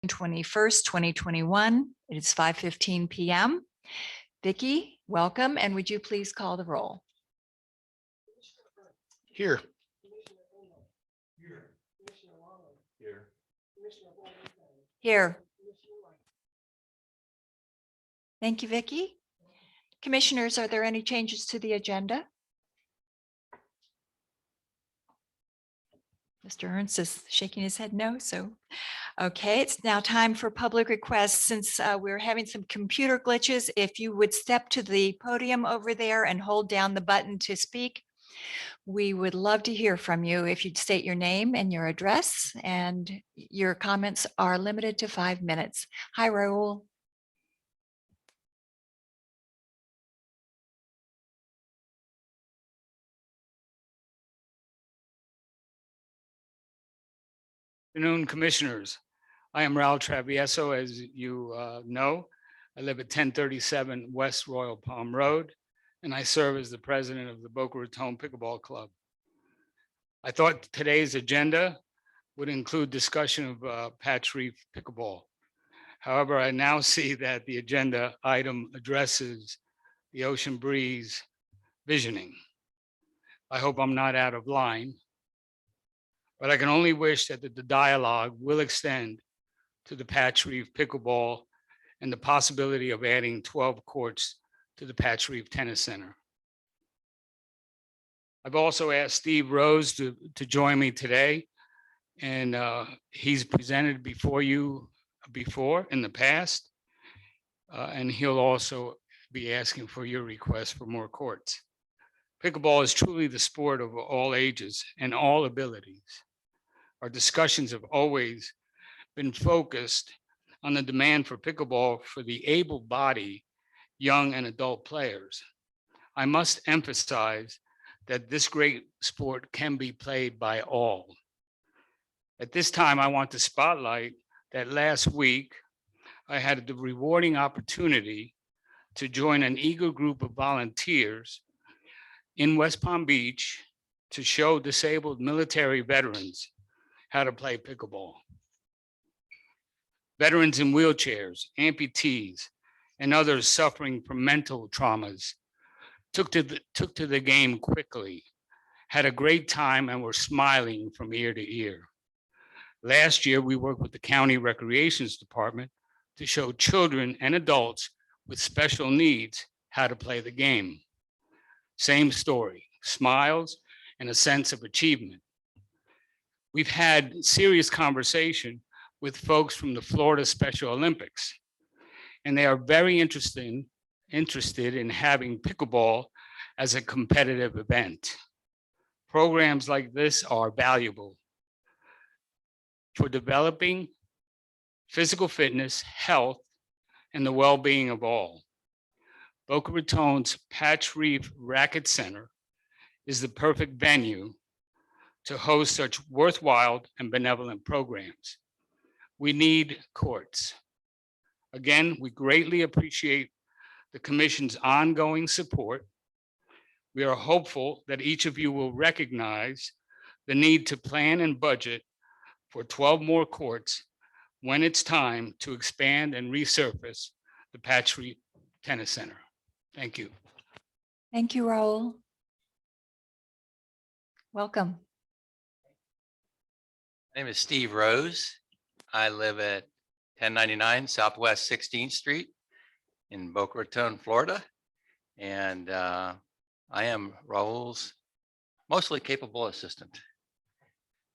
21st, 2021. It is 5:15 p.m. Vicki, welcome, and would you please call the roll? Here. Here. Thank you, Vicki. Commissioners, are there any changes to the agenda? Mr. Ernst is shaking his head no, so okay, it's now time for public requests. Since we're having some computer glitches, if you would step to the podium over there and hold down the button to speak, we would love to hear from you. If you'd state your name and your address, and your comments are limited to 5 minutes. Hi, Raul. Good afternoon, commissioners. I am Raul Travieso, as you know. I live at 1037 West Royal Palm Road, and I serve as the president of the Boca Raton Pickleball Club. I thought today's agenda would include discussion of Patch Reef Pickleball. However, I now see that the agenda item addresses the Ocean Breeze visioning. I hope I'm not out of line, but I can only wish that the dialogue will extend to the Patch Reef Pickleball and the possibility of adding 12 courts to the Patch Reef Tennis Center. I've also asked Steve Rose to join me today, and he's presented before you before in the past, and he'll also be asking for your request for more courts. Pickleball is truly the sport of all ages and all abilities. Our discussions have always been focused on the demand for pickleball for the able-bodied young and adult players. I must emphasize that this great sport can be played by all. At this time, I want to spotlight that last week, I had the rewarding opportunity to join an eager group of volunteers in West Palm Beach to show disabled military veterans how to play pickleball. Veterans in wheelchairs, amputees, and others suffering from mental traumas took to the game quickly, had a great time, and were smiling from ear to ear. Last year, we worked with the County Recreations Department to show children and adults with special needs how to play the game. Same story, smiles and a sense of achievement. We've had serious conversation with folks from the Florida Special Olympics, and they are very interested in having pickleball as a competitive event. Programs like this are valuable for developing physical fitness, health, and the well-being of all. Boca Raton's Patch Reef Racket Center is the perfect venue to host such worthwhile and benevolent programs. We need courts. Again, we greatly appreciate the Commission's ongoing support. We are hopeful that each of you will recognize the need to plan and budget for 12 more courts when it's time to expand and resurface the Patch Reef Tennis Center. Thank you. Thank you, Raul. Welcome. My name is Steve Rose. I live at 1099 Southwest 16th Street in Boca Raton, Florida. And I am Raul's mostly capable assistant.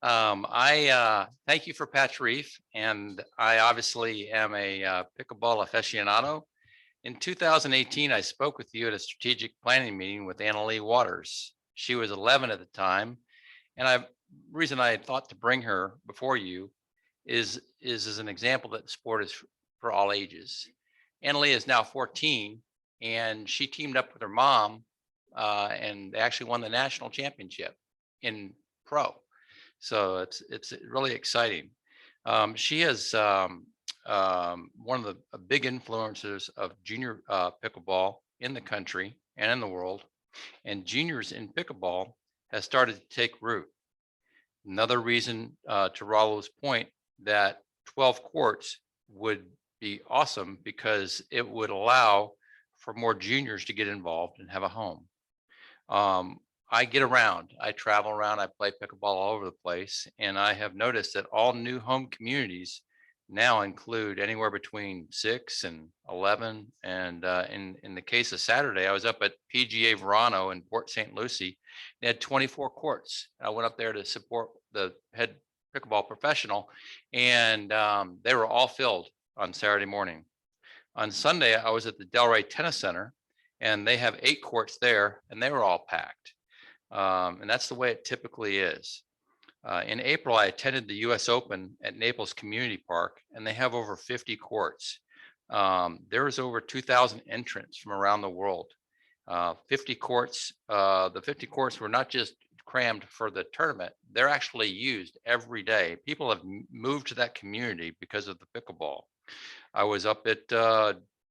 I thank you for Patch Reef, and I obviously am a pickleball aficionado. In 2018, I spoke with you at a strategic planning meeting with Annalee Waters. She was 11 at the time, and the reason I thought to bring her before you is as an example that the sport is for all ages. Annalee is now 14, and she teamed up with her mom and actually won the national championship in pro. So it's really exciting. She is one of the big influencers of junior pickleball in the country and in the world. And juniors in pickleball has started to take root. Another reason to Raul's point that 12 courts would be awesome because it would allow for more juniors to get involved and have a home. I get around, I travel around, I play pickleball all over the place, and I have noticed that all new home communities now include anywhere between 6 and 11. And in the case of Saturday, I was up at PGA Verano in Port St. Lucie. They had 24 courts. I went up there to support the head pickleball professional, and they were all filled on Saturday morning. On Sunday, I was at the Delray Tennis Center, and they have 8 courts there, and they were all packed. And that's the way it typically is. In April, I attended the US Open at Naples Community Park, and they have over 50 courts. There was over 2,000 entrants from around the world. 50 courts, the 50 courts were not just crammed for the tournament, they're actually used every day. People have moved to that community because of the pickleball. I was up at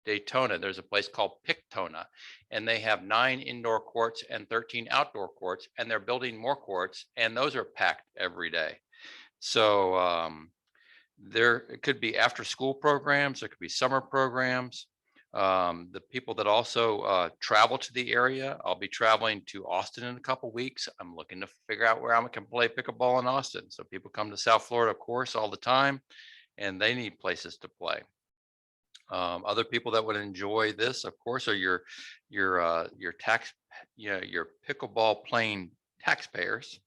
Daytona. There's a place called Pictona, and they have 9 indoor courts and 13 outdoor courts, and they're building more courts, and those are packed every day. So there it could be after school programs, there could be summer programs. The people that also travel to the area, I'll be traveling to Austin in a couple weeks. I'm looking to figure out where I can play pickleball in Austin. So people come to South Florida, of course, all the time, and they need places to play. Other people that would enjoy this, of course, are your tax, your pickleball playing taxpayers.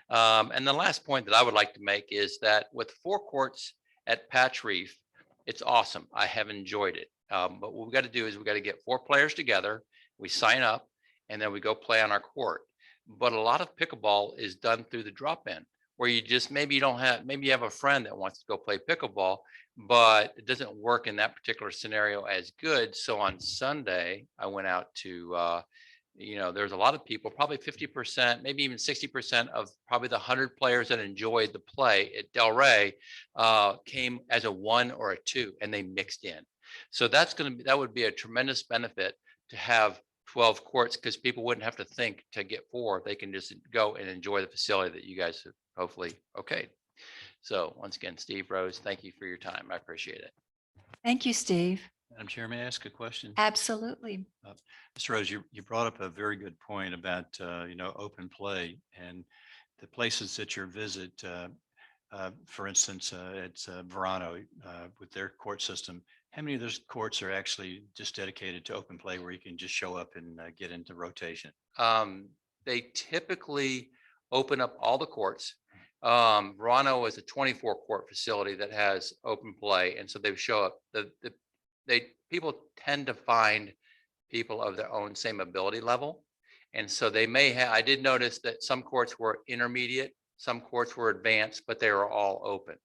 And the last point that I would like to make is that with 4 courts at Patch Reef, it's awesome. I have enjoyed it. But what we got to do is we got to get 4 players together. We sign up, and then we go play on our court. But a lot of pickleball is done through the drop-in, where you just maybe you have a friend that wants to go play pickleball, but it doesn't work in that particular scenario as good. So on Sunday, I went out to, there's a lot of people, probably 50%, maybe even 60% of probably the 100 players that enjoyed the play at Delray came as a 1 or a 2, and they mixed in. So that would be a tremendous benefit to have 12 courts, because people wouldn't have to think to get 4. They can just go and enjoy the facility that you guys have hopefully okayed. So once again, Steve, Rose, thank you for your time. I appreciate it. Thank you, Steve. Madam Chair, may I ask a question? Absolutely. Ms. Rose, you brought up a very good point about, open play and the places that you visit. For instance, at Verano with their court system, how many of those courts are actually just dedicated to open play where you can just show up and get into rotation? They typically open up all the courts. Verano is a 24 court facility that has open play, and so they show up. People tend to find people of their own same ability level, and so they may have. I did notice that some courts were intermediate, some courts were advanced, but they were all open.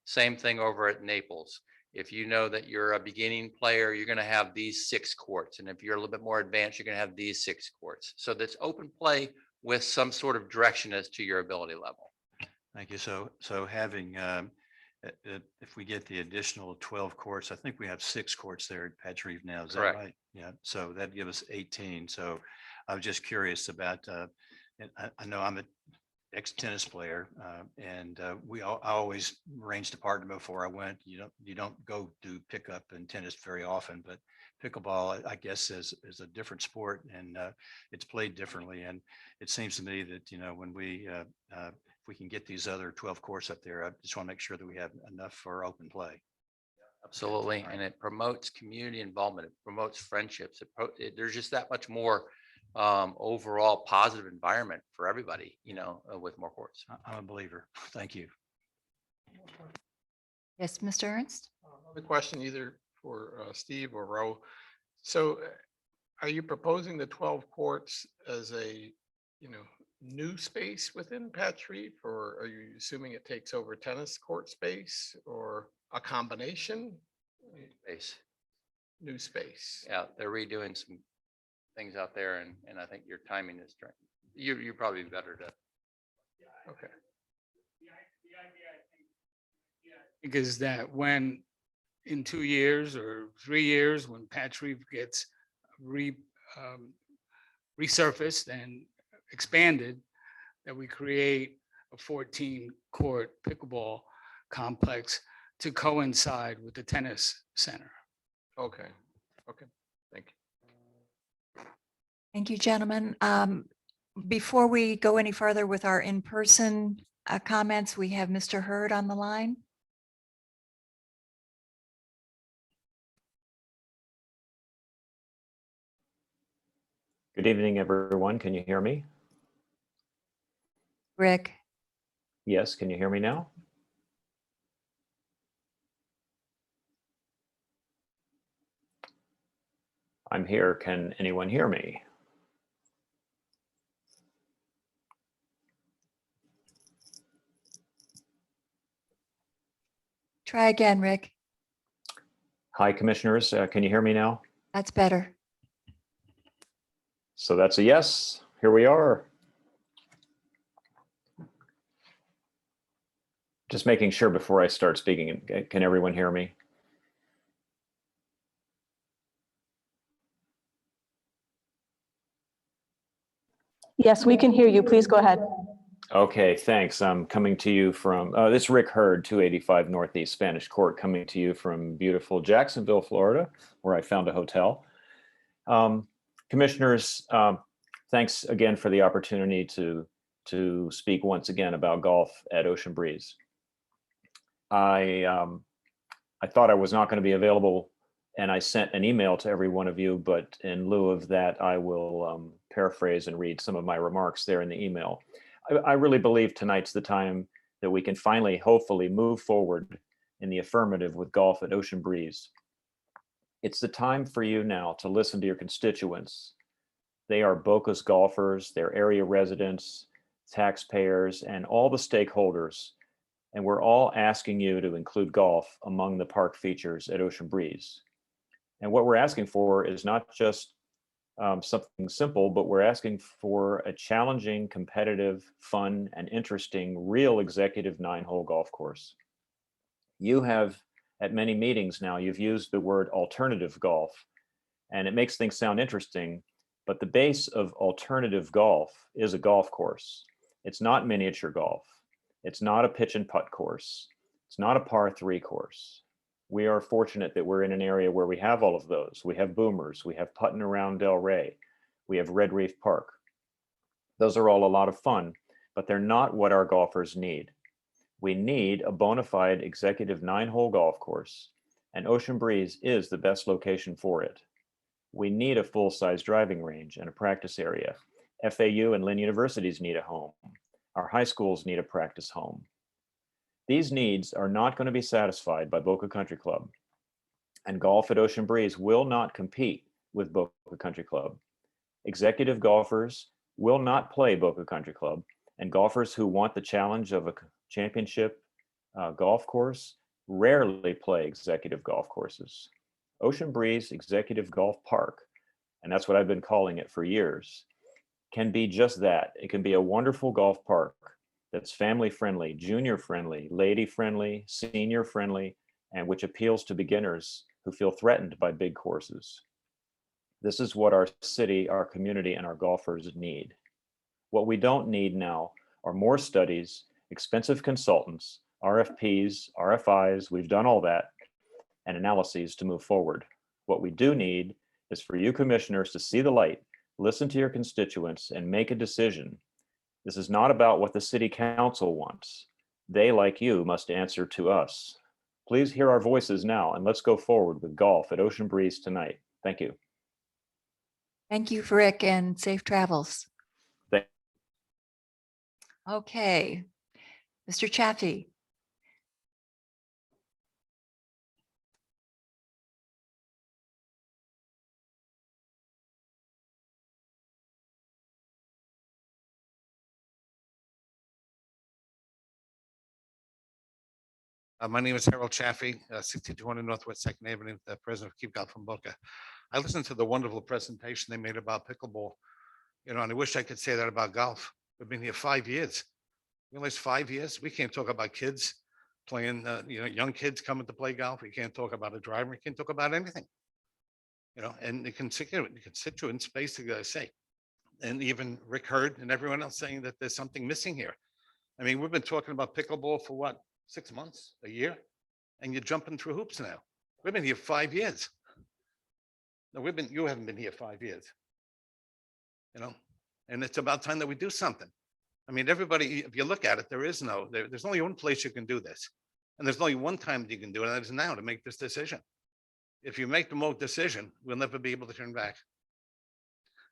Same thing over at Naples. If you know that you're a beginning player, you're going to have these 6 courts, and if you're a little bit more advanced, you're going to have these 6 courts. So that's open play with some sort of direction as to your ability level. Thank you. So having, if we get the additional 12 courts, I think we have 6 courts there at Patch Reef now. Is Correct. that right? Yeah. So that'd give us 18. So I was just curious about, and I know I'm an ex-tennis player, and I always arranged a partner before I went. You don't go do pickup in tennis very often, but pickleball, I guess, is a different sport, and it's played differently. And it seems to me that when if we can get these other 12 courts up there, I just want to make sure that we have enough for open play. Absolutely. And it promotes community involvement. It promotes friendships. There's just that much more overall positive environment for everybody, with more courts. I'm a believer. Thank you. Yes, Mr. Ernst? Another question either for Steve or Ro. So are you proposing the 12 courts as a, new space within Patch Reef, or are you assuming it takes over tennis court space, or a combination? Space. New space. Yeah, they're redoing some things out there, and I think your timing is right. You're probably better to. Okay. Because that when in 2 years or 3 years, when Patch Reef gets resurfaced and expanded, that we create a 14 court pickleball complex to coincide with the tennis center. Okay, okay, thank you. Thank you, gentlemen. Before we go any further with our in-person comments, we have Mr. Hurd on the line. Good evening, everyone. Can you hear me? Rick, Yes, can you hear me now? I'm here. Can anyone hear me? try again, Rick. Hi, commissioners. Can you hear me now? That's better. So that's a yes. Here we are. Just making sure before I start speaking, can everyone hear me? Yes, we can hear you. Please go ahead. Okay, thanks. I'm coming to you from, this is Rick Hurd, 285 Northeast Spanish Court, coming to you from beautiful Jacksonville, Florida, where I found a hotel. Commissioners, thanks again for the opportunity to speak once again about golf at Ocean Breeze. I thought I was not going to be available, and I sent an email to every one of you, but in lieu of that, I will paraphrase and read some of my remarks there in the email. I really believe tonight's the time that we can finally, hopefully, move forward in the affirmative with golf at Ocean Breeze. It's the time for you now to listen to your constituents. They are Boca's golfers, their area residents, taxpayers, and all the stakeholders. And we're all asking you to include golf among the park features at Ocean Breeze. And what we're asking for is not just something simple, but we're asking for a challenging, competitive, fun, and interesting real executive 9-hole golf course. You have, at many meetings now, you've used the word alternative golf, and it makes things sound interesting, but the base of alternative golf is a golf course. It's not miniature golf. It's not a pitch and putt course. It's not a par 3 course. We are fortunate that we're in an area where we have all of those. We have boomers, we have putting around Del Rey, we have Red Reef Park. Those are all a lot of fun, but they're not what our golfers need. We need a bona fide executive 9-hole golf course, and Ocean Breeze is the best location for it. We need a full-size driving range and a practice area. FAU and Lynn universities need a home. Our high schools need a practice home. These needs are not going to be satisfied by Boca Country Club, and golf at Ocean Breeze will not compete with Boca Country Club. Executive golfers will not play Boca Country Club, and golfers who want the challenge of a championship golf course rarely play executive golf courses. Ocean Breeze Executive Golf Park, and that's what I've been calling it for years, can be just that. It can be a wonderful golf park that's family friendly, junior friendly, lady friendly, senior friendly, and which appeals to beginners who feel threatened by big courses. This is what our city, our community, and our golfers need. What we don't need now are more studies, expensive consultants, RFPs, RFIs, we've done all that, and analyses to move forward. What we do need is for you commissioners to see the light, listen to your constituents, and make a decision. This is not about what the city council wants. They, like you, must answer to us. Please hear our voices now, and let's go forward with golf at Ocean Breeze tonight. Thank you. Thank you, Rick, and safe travels. Thank- Okay, Mr. Chaffee. My name is Harold Chaffee, 6200 Northwest Second Avenue, the president of Keep Golf from Boca. I listened to the wonderful presentation they made about pickleball, and I wish I could say that about golf. We've been here 5 years. You realize 5 years? We can't talk about kids playing, young kids coming to play golf. We can't talk about a driver. We can't talk about anything. And the constituents basically say, and even Rick Hurd and everyone else saying that there's something missing here. I mean, we've been talking about pickleball for what, 6 months, a year? and you're jumping through hoops now. We've been here 5 years. No, you haven't been here 5 years. You know, and it's about time that we do something. I mean, everybody, if you look at it, there's only one place you can do this. And there's only one time that you can do it, and that is now to make this decision. If you make the wrong decision, we'll never be able to turn back.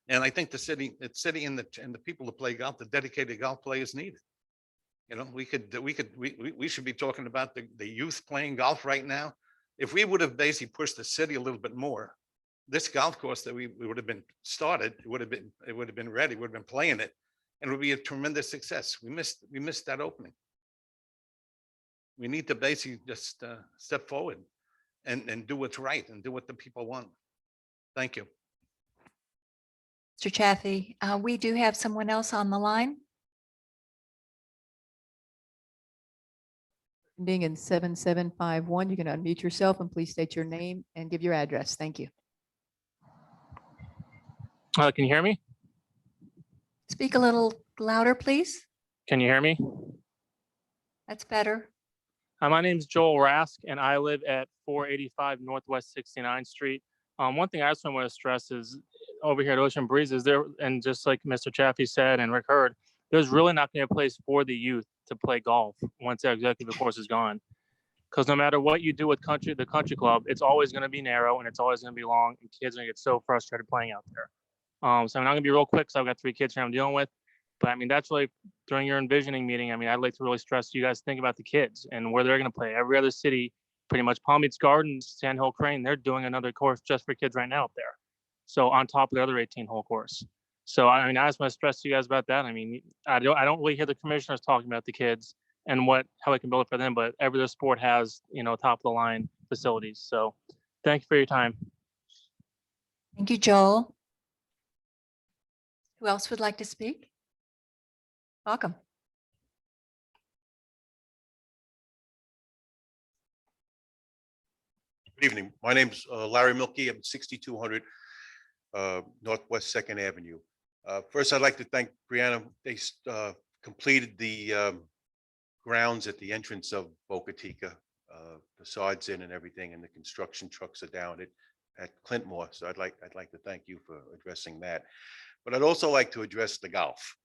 And I think the city and the people who play golf, the dedicated golf players need it. You know, we should be talking about the youth playing golf right now. If we would have basically pushed the city a little bit more, this golf course that we would have been started, it would have been ready, would have been playing it, and it would be a tremendous success. We missed that opening. We need to basically just step forward and do what's right and do what the people want. Thank you. Mr. Chaffee, we do have someone else on the line. Ending in 7751, you can unmute yourself and please state your name and give your address. Thank you. Can you hear me? Speak a little louder, please. Can you hear me? That's better. My name is Joel Rask, and I live at 485 Northwest 69th Street. One thing I just want to stress is over here at Ocean Breeze is there, and just like Mr. Chaffee said and Rick heard, there's really not going to be a place for the youth to play golf once that executive course is gone. Because no matter what you do with the country club, it's always going to be narrow and it's always going to be long, and kids are going to get so frustrated playing out there. So I'm going to be real quick because I've got 3 kids here I'm dealing with. But I mean, that's really during your envisioning meeting. I mean, I'd like to really stress you guys think about the kids and where they're going to play. Every other city, pretty much Palm Beach Gardens, Sand Hill Crane, they're doing another course just for kids right now up there. So on top of the other 18-hole course. So I mean, I just want to stress to you guys about that. I mean, I don't really hear the commissioners talking about the kids and how we can build it for them. But every other sport has, you know, top of the line facilities. So thank you for your time. Thank you, Joel. Who else would like to speak? Welcome. Good evening. My name's Larry Milkey. I'm 6200 Northwest 2nd Avenue. First, I'd like to thank Brianna. They completed the grounds at the entrance of Boca Chica, facades in and everything, and the construction trucks are down at Clintmore. So I'd like to thank you for addressing that. But I'd also like to address the golf.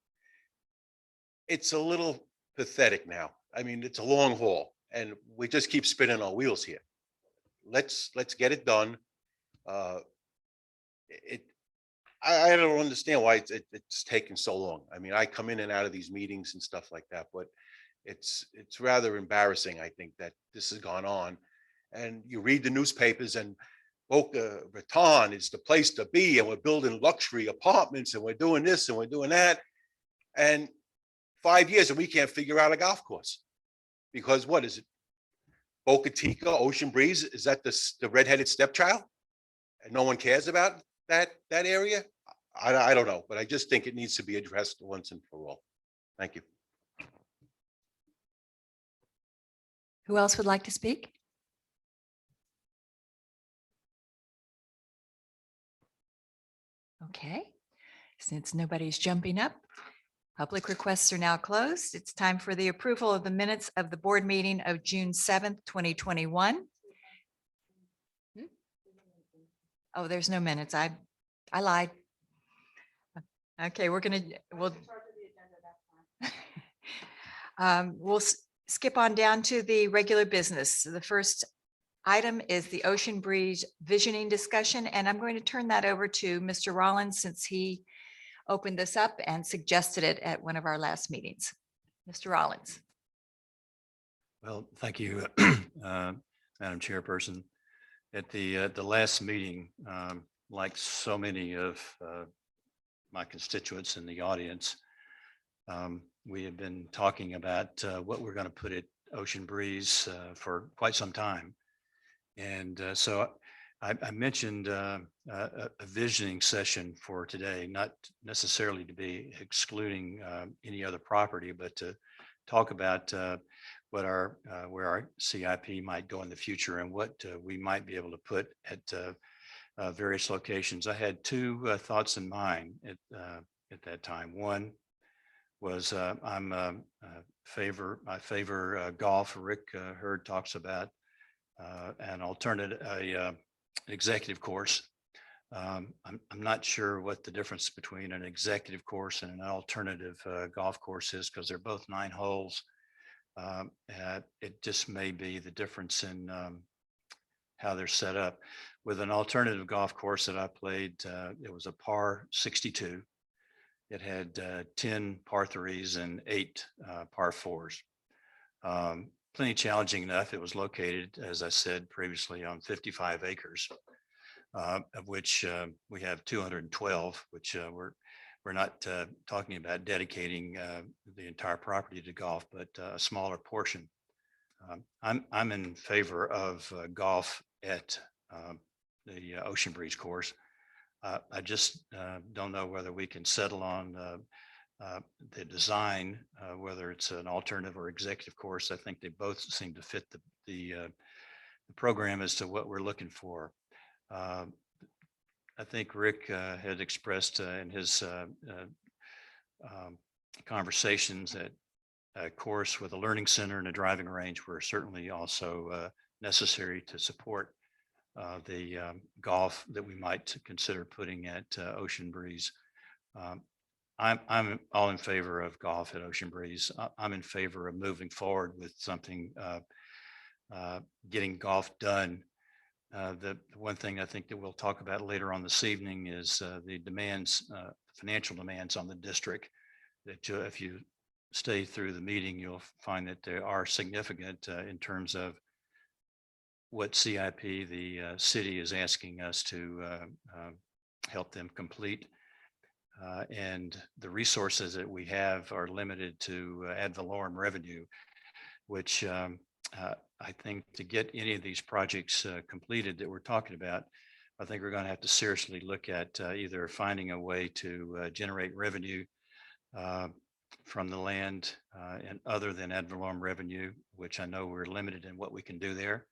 It's a little pathetic now. I mean, it's a long haul, and we just keep spinning our wheels here. Let's get it done. I don't understand why it's taking so long. I mean, I come in and out of these meetings and stuff like that, but it's rather embarrassing, I think, that this has gone on. And you read the newspapers and Boca Raton is the place to be, and we're building luxury apartments and we're doing this and we're doing that. And 5 years and we can't figure out a golf course. Because what is it? Boca Chica, Ocean Breeze, is that the redheaded stepchild? And no one cares about that area? I don't know, but I just think it needs to be addressed once and for all. Thank you. Who else would like to speak? Okay, since nobody's jumping up, public requests are now closed. It's time for the approval of the minutes of the board meeting of June 7th, 2021. Oh, there's no minutes. I lied. Okay, we'll skip on down to the regular business. The first item is the Ocean Breeze visioning discussion, and I'm going to turn that over to Mr. Rollins since he opened this up and suggested it at one of our last meetings. Mr. Rollins. Well, thank you, Madam Chairperson. At the last meeting, like so many of my constituents in the audience, we have been talking about what we're going to put at Ocean Breeze for quite some time. And so I mentioned a visioning session for today, not necessarily to be excluding any other property, but to talk about what where our CIP might go in the future and what we might be able to put at various locations. I had 2 thoughts in mind at that time. One was I favor golf. Rick Hurd talks about an alternative, executive course. I'm not sure what the difference between an executive course and an alternative golf course is, because they're both 9 holes. It just may be the difference in how they're set up. With an alternative golf course that I played, it was a par 62. It had 10 par 3s and 8 par 4s. Plenty challenging enough. It was located, as I said previously, on 55 acres, of which we have 212, which we're not talking about dedicating the entire property to golf, but a smaller portion. I'm in favor of golf at the Ocean Breeze course. I just don't know whether we can settle on the design, whether it's an alternative or executive course. I think they both seem to fit the program as to what we're looking for. I think Rick had expressed in his conversations that a course with a learning center and a driving range were certainly also necessary to support the golf that we might consider putting at Ocean Breeze. I'm all in favor of golf at Ocean Breeze. I'm in favor of moving forward with something, getting golf done. The one thing I think that we'll talk about later on this evening is the demands, financial demands on the district. That if you stay through the meeting, you'll find that they are significant in terms of what CIP the city is asking us to help them complete. And the resources that we have are limited to ad valorem revenue, which I think to get any of these projects completed that we're talking about, I think we're going to have to seriously look at either finding a way to generate revenue from the land and other than ad valorem revenue, which I know we're limited in what we can do there,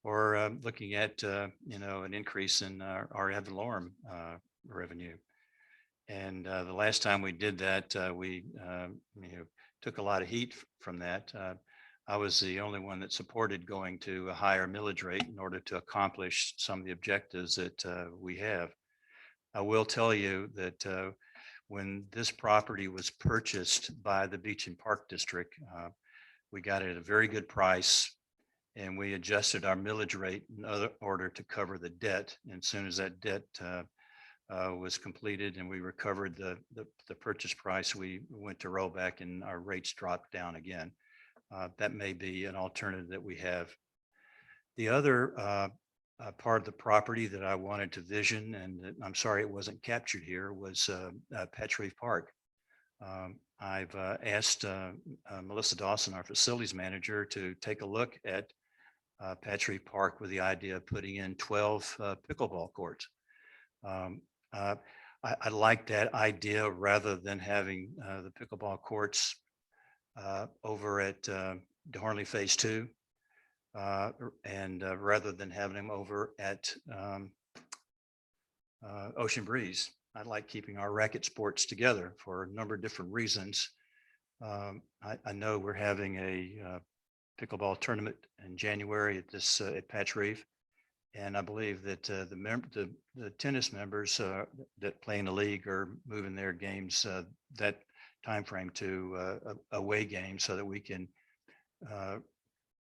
or looking at an increase in our ad valorem revenue. And the last time we did that, we took a lot of heat from that. I was the only one that supported going to a higher millage rate in order to accomplish some of the objectives that we have. I will tell you that when this property was purchased by the Beach and Park District, we got it at a very good price, and we adjusted our millage rate in order to cover the debt. And as soon as that debt was completed and we recovered the purchase price, we went to roll back and our rates dropped down again. That may be an alternative that we have. The other part of the property that I wanted to vision, and I'm sorry it wasn't captured here, was Patch Reef Park. I've asked Melissa Dawson, our facilities manager, to take a look at Patch Reef Park with the idea of putting in 12 pickleball courts. I like that idea rather than having the pickleball courts over at Dornley Phase 2, and rather than having them over at Ocean Breeze. I like keeping our racket sports together for a number of different reasons. I know we're having a pickleball tournament in January at Patch Reef. And I believe that the tennis members that play in the league are moving their games that timeframe to away games so that we can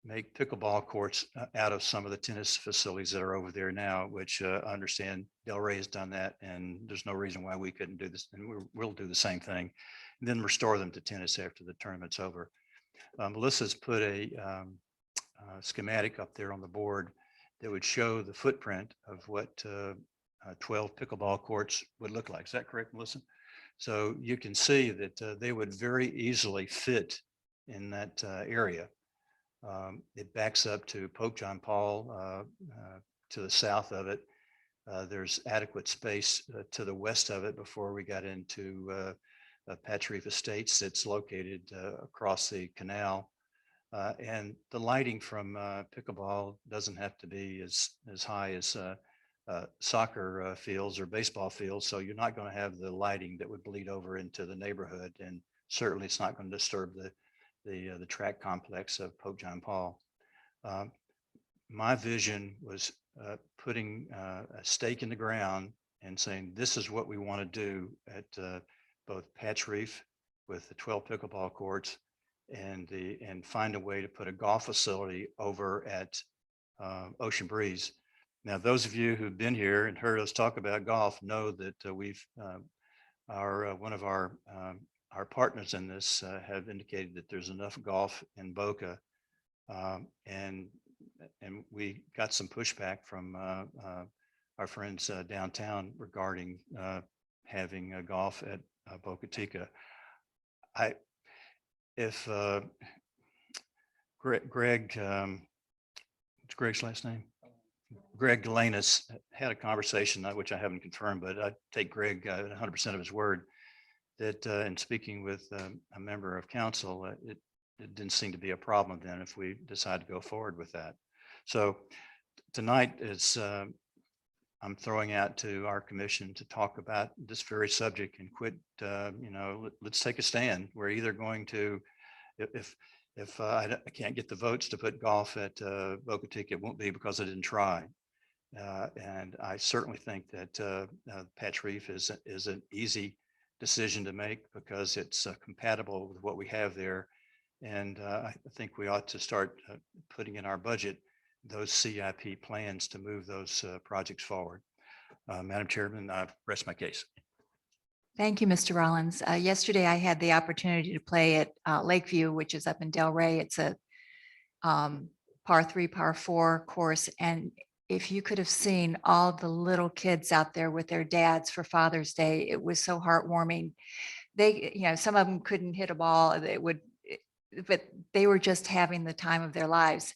make pickleball courts out of some of the tennis facilities that are over there now, which I understand Delray has done that, and there's no reason why we couldn't do this. And we'll do the same thing, and then restore them to tennis after the tournament's over. Melissa's put a schematic up there on the board that would show the footprint of what 12 pickleball courts would look like. Is that correct, Melissa? So you can see that they would very easily fit in that area. It backs up to Pope John Paul to the south of it. There's adequate space to the west of it before we got into Patch Reef Estates that's located across the canal. And the lighting from pickleball doesn't have to be as high as soccer fields or baseball fields. So you're not going to have the lighting that would bleed over into the neighborhood. And certainly it's not going to disturb the track complex of Pope John Paul. my vision was putting a stake in the ground and saying, this is what we want to do at both Patch Reef with the 12 pickleball courts and find a way to put a golf facility over at Ocean Breeze. Now, those of you who've been here and heard us talk about golf know that we've one of our partners in this have indicated that there's enough golf in Boca, and we got some pushback from our friends downtown regarding having golf at Boca Chica. If Greg, what's Greg's last name? Greg Galanis had a conversation, which I haven't confirmed, but I take Greg at 100% of his word, that in speaking with a member of council, it didn't seem to be a problem then if we decide to go forward with that. So tonight is, I'm throwing out to our commission to talk about this very subject and quit, let's take a stand. We're either going to, if I can't get the votes to put golf at Boca Chica, it won't be because I didn't try. And I certainly think that Patch Reef is an easy decision to make because it's compatible with what we have there. And I think we ought to start putting in our budget those CIP plans to move those projects forward. Madam Chairman, I rest my case. Thank you, Mr. Rollins. Yesterday, I had the opportunity to play at Lakeview, which is up in Delray. It's a par 3, par 4 course. And if you could have seen all the little kids out there with their dads for Father's Day, it was so heartwarming. They, some of them couldn't hit a ball. But they were just having the time of their lives.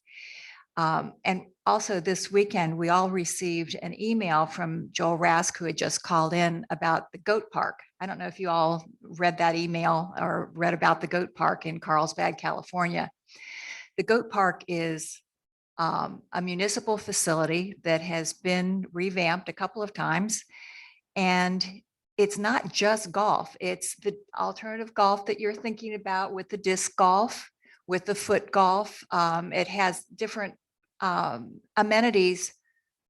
And also this weekend, we all received an email from Joel Rask, who had just called in about the goat park. I don't know if you all read that email or read about the goat park in Carlsbad, California. The goat park is a municipal facility that has been revamped a couple of times. And it's not just golf. It's the alternative golf that you're thinking about with the disc golf, with the foot golf. It has different amenities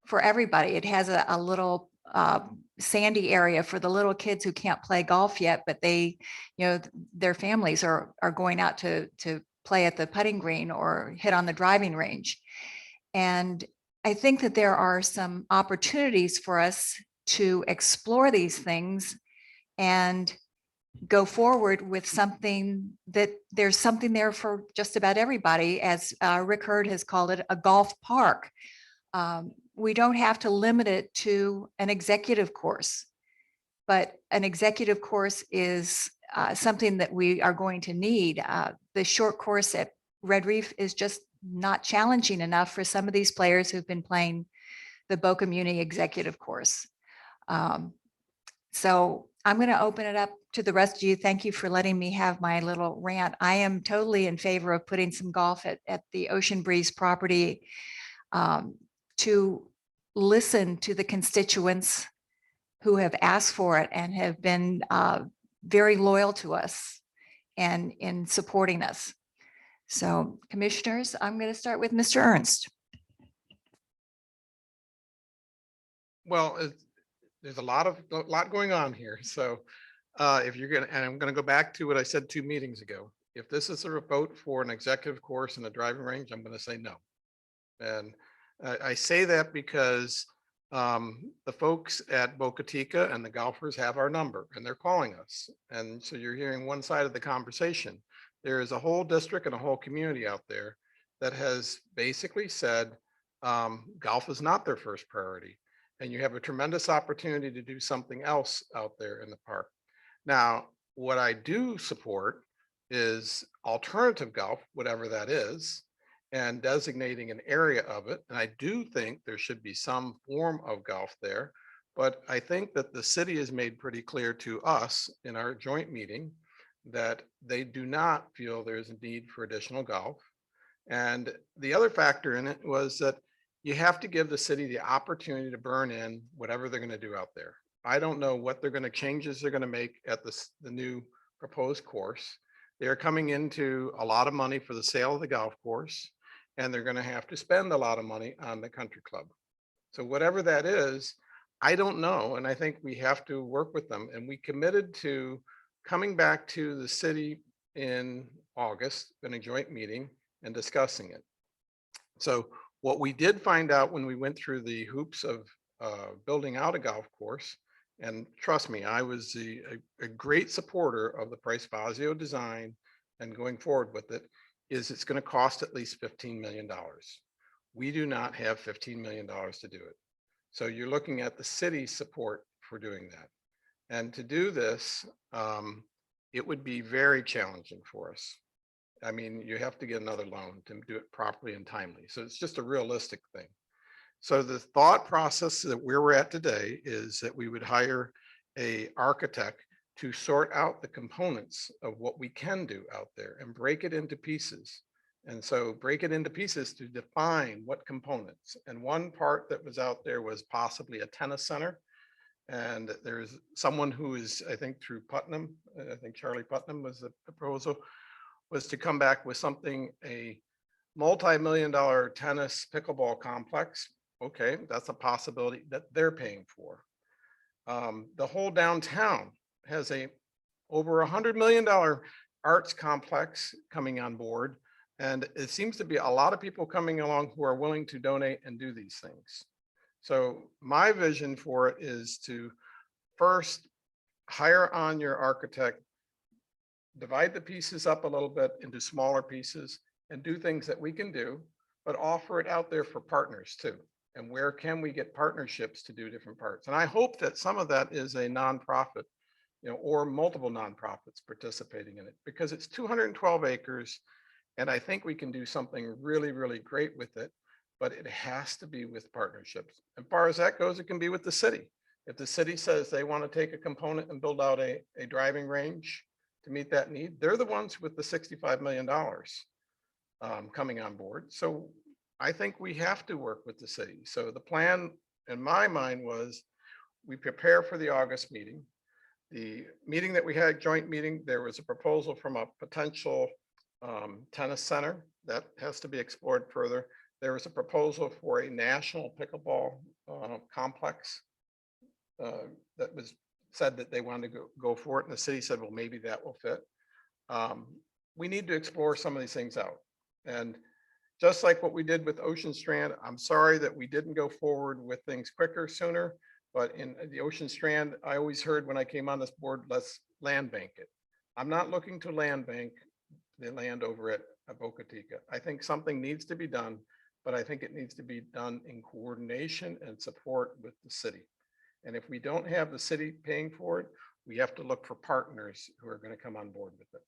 for everybody. It has a little sandy area for the little kids who can't play golf yet, but they, their families are going out to play at the putting green or hit on the driving range. And I think that there are some opportunities for us to explore these things and go forward with something that there's something there for just about everybody, as Rick Hurd has called it, a golf park. We don't have to limit it to an executive course, but an executive course is something that we are going to need. The short course at Red Reef is just not challenging enough for some of these players who've been playing the Boca Muni executive course. So I'm going to open it up to the rest of you. Thank you for letting me have my little rant. I am totally in favor of putting some golf at the Ocean Breeze property to listen to the constituents who have asked for it and have been very loyal to us and in supporting us. So commissioners, I'm going to start with Mr. Ernst. Well, there's a lot going on here. So if you're going to, and I'm going to go back to what I said 2 meetings ago. If this is a vote for an executive course in a driving range, I'm going to say no. And I say that because the folks at Boca Chica and the golfers have our number and they're calling us. And so you're hearing one side of the conversation. There is a whole district and a whole community out there that has basically said golf is not their first priority. And you have a tremendous opportunity to do something else out there in the park. Now, what I do support is alternative golf, whatever that is, and designating an area of it. And I do think there should be some form of golf there. But I think that the city has made pretty clear to us in our joint meeting that they do not feel there's a need for additional golf. And the other factor in it was that you have to give the city the opportunity to burn in whatever they're going to do out there. I don't know what changes they're going to make at the new proposed course. They're coming into a lot of money for the sale of the golf course. and they're going to have to spend a lot of money on the country club. So whatever that is, I don't know. And I think we have to work with them. And we committed to coming back to the city in August in a joint meeting and discussing it. So what we did find out when we went through the hoops of building out a golf course, and trust me, I was a great supporter of the Price Fazio design and going forward with it, is it's going to cost at least $15 million. We do not have $15 million to do it. So you're looking at the city's support for doing that. And to do this, it would be very challenging for us. I mean, you have to get another loan to do it properly and timely. So it's just a realistic thing. So the thought process that where we're at today is that we would hire an architect to sort out the components of what we can do out there and break it into pieces. And so break it into pieces to define what components. And one part that was out there was possibly a tennis center. And there's someone who is, I think through Putnam, I think Charlie Putnam was the proposal, was to come back with something, a multi-million-dollar tennis pickleball complex. Okay, that's a possibility that they're paying for. The whole downtown has a over $100 million arts complex coming on board. And it seems to be a lot of people coming along who are willing to donate and do these things. So my vision for it is to first hire on your architect, divide the pieces up a little bit into smaller pieces and do things that we can do, but offer it out there for partners too. And where can we get partnerships to do different parts? And I hope that some of that is a nonprofit, or multiple nonprofits participating in it, because it's 212 acres. And I think we can do something really, really great with it, but it has to be with partnerships. As far as that goes, it can be with the city. If the city says they want to take a component and build out a driving range to meet that need, they're the ones with the $65 million coming on board. So I think we have to work with the city. So the plan in my mind was we prepare for the August meeting. The meeting that we had, joint meeting, there was a proposal from a potential tennis center that has to be explored further. There was a proposal for a national pickleball complex that was said that they wanted to go for it. And the city said, well, maybe that will fit. We need to explore some of these things out. And just like what we did with Ocean Strand, I'm sorry that we didn't go forward with things quicker, sooner. But in the Ocean Strand, I always heard when I came on this board, let's land bank it. I'm not looking to land bank the land over at Boca Chica. I think something needs to be done, but I think it needs to be done in coordination and support with the city. And if we don't have the city paying for it, we have to look for partners who are going to come on board with it.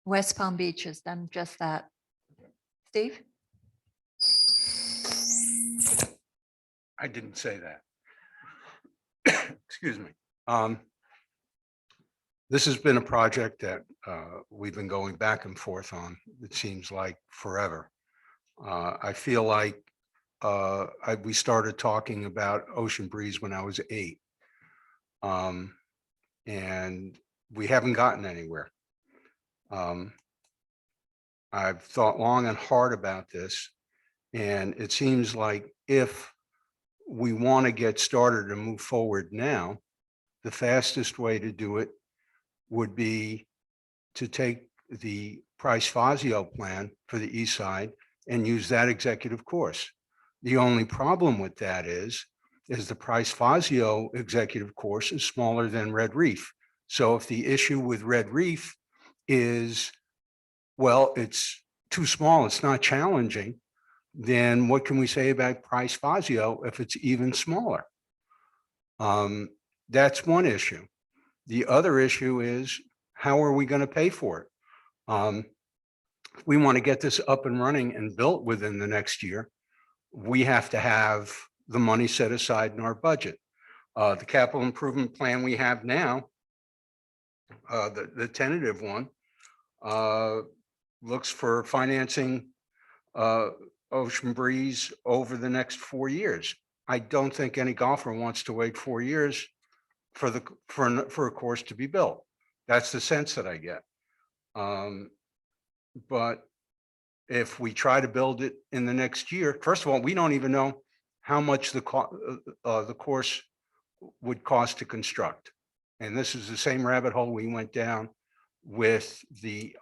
West Palm Beach has done just that. Steve? I didn't say that. Excuse me. This has been a project that we've been going back and forth on, it seems like forever. I feel like we started talking about Ocean Breeze when I was 8. And we haven't gotten anywhere. I've thought long and hard about this, and it seems like if we want to get started and move forward now, the fastest way to do it would be to take the Price Fazio plan for the east side and use that executive course. The only problem with that is the Price Fazio executive course is smaller than Red Reef. So if the issue with Red Reef is, well, it's too small, it's not challenging, then what can we say about Price Fazio if it's even smaller? That's one issue. The other issue is, how are we going to pay for it? We want to get this up and running and built within the next year. We have to have the money set aside in our budget. The capital improvement plan we have now, the tentative one, looks for financing Ocean Breeze over the next 4 years. I don't think any golfer wants to wait 4 years for a course to be built. That's the sense that I get. But if we try to build it in the next year, first of all, we don't even know how much the course would cost to construct. And this is the same rabbit hole we went down with the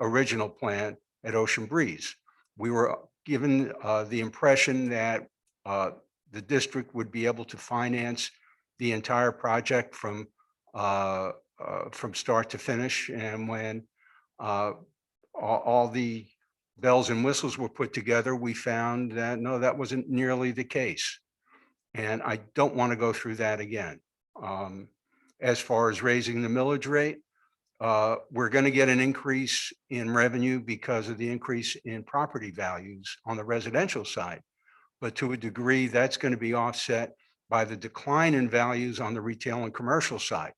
original plan at Ocean Breeze. We were given the impression that the district would be able to finance the entire project from start to finish. And when all the bells and whistles were put together, we found that no, that wasn't nearly the case. And I don't want to go through that again. As far as raising the millage rate, we're going to get an increase in revenue because of the increase in property values on the residential side. But to a degree, that's going to be offset by the decline in values on the retail and commercial side.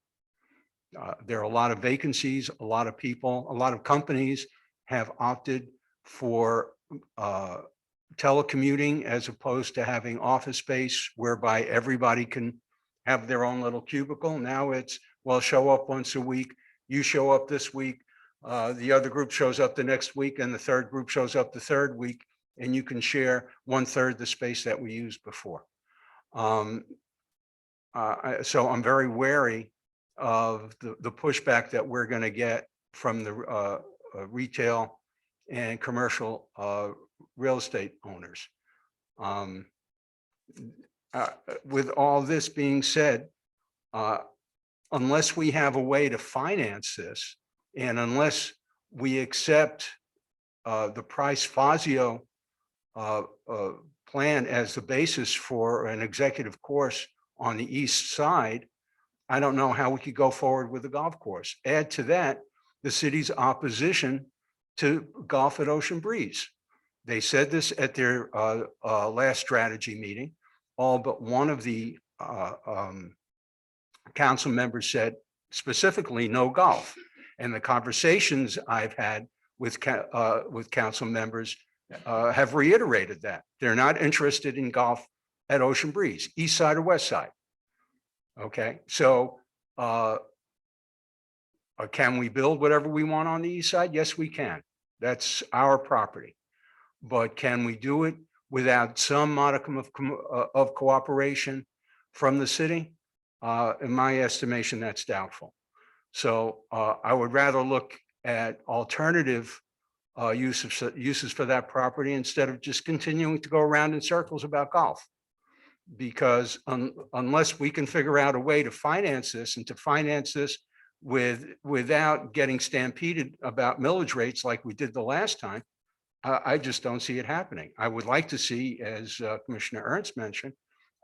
There are a lot of vacancies, a lot of people, a lot of companies have opted for telecommuting as opposed to having office space whereby everybody can have their own little cubicle. Now it's, well, show up once a week. You show up this week. The other group shows up the next week and the third group shows up the third week, and you can share 1/3 the space that we used before. So I'm very wary of the pushback that we're going to get from the retail and commercial real estate owners. With all this being said, unless we have a way to finance this, and unless we accept the Price Fazio plan as the basis for an executive course on the east side, I don't know how we could go forward with the golf course. Add to that the city's opposition to golf at Ocean Breeze. They said this at their last strategy meeting. All but one of the council members said specifically no golf. And the conversations I've had with council members have reiterated that. They're not interested in golf at Ocean Breeze, east side or west side. Okay, so can we build whatever we want on the east side? Yes, we can. That's our property. But can we do it without some modicum of cooperation from the city? In my estimation, that's doubtful. So I would rather look at alternative uses for that property instead of just continuing to go around in circles about golf. Because unless we can figure out a way to finance this and to finance this without getting stampeded about millage rates like we did the last time, I just don't see it happening. I would like to see, as Commissioner Ernst mentioned,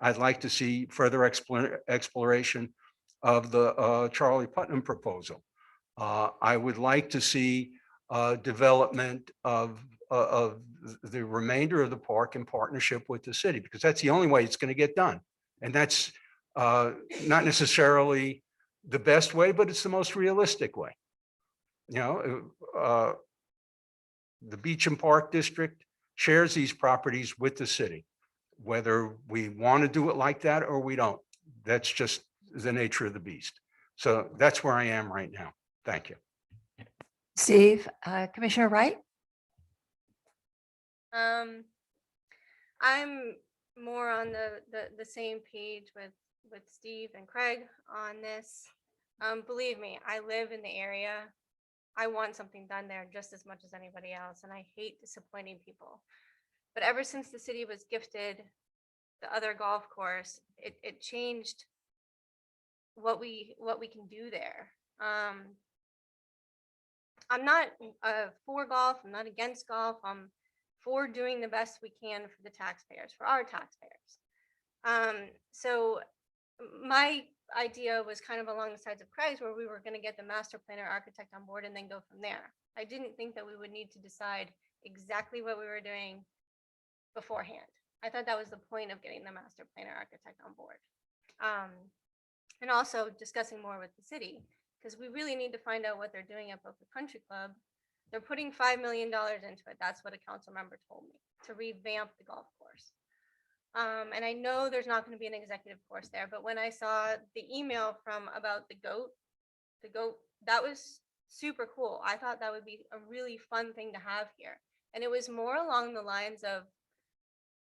I'd like to see further exploration of the Charlie Putnam proposal. I would like to see development of the remainder of the park in partnership with the city, because that's the only way it's going to get done. And that's not necessarily the best way, but it's the most realistic way. You know, the Beach and Park District shares these properties with the city. Whether we want to do it like that or we don't, that's just the nature of the beast. So that's where I am right now. Thank you. Steve, Commissioner Wright? I'm more on the same page with Steve and Craig on this. Believe me, I live in the area. I want something done there just as much as anybody else, and I hate disappointing people. But ever since the city was gifted the other golf course, it changed what we can do there. I'm not for golf. I'm not against golf. I'm for doing the best we can for the taxpayers, for our taxpayers. So my idea was kind of along the sides of Craig's, where we were going to get the master planner architect on board and then go from there. I didn't think that we would need to decide exactly what we were doing beforehand. I thought that was the point of getting the master planner architect on board. And also discussing more with the city, because we really need to find out what they're doing at Boca Country Club. They're putting $5 million into it. That's what a council member told me, to revamp the golf course. And I know there's not going to be an executive course there, but when I saw the email about the goat, that was super cool. I thought that would be a really fun thing to have here. And it was more along the lines of,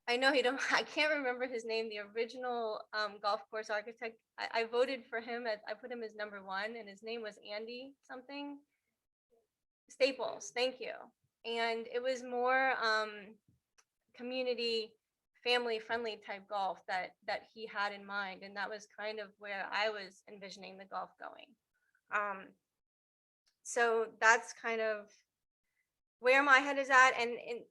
I know he don't, I can't remember his name, the original golf course architect. I voted for him I put him as number 1, and his name was Andy something. Staples, thank you. And it was more community, family friendly type golf that he had in mind. And that was kind of where I was envisioning the golf going. So that's kind of where my head is at.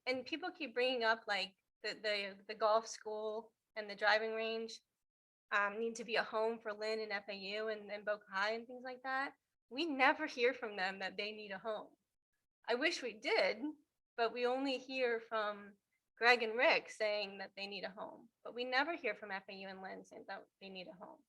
And people keep bringing up like the golf school and the driving range need to be a home for Lynn and FAU and Boca High and things like that. We never hear from them that they need a home. I wish we did, but we only hear from Greg and Rick saying that they need a home, but we never hear from FAU and Lynn saying that they need a home.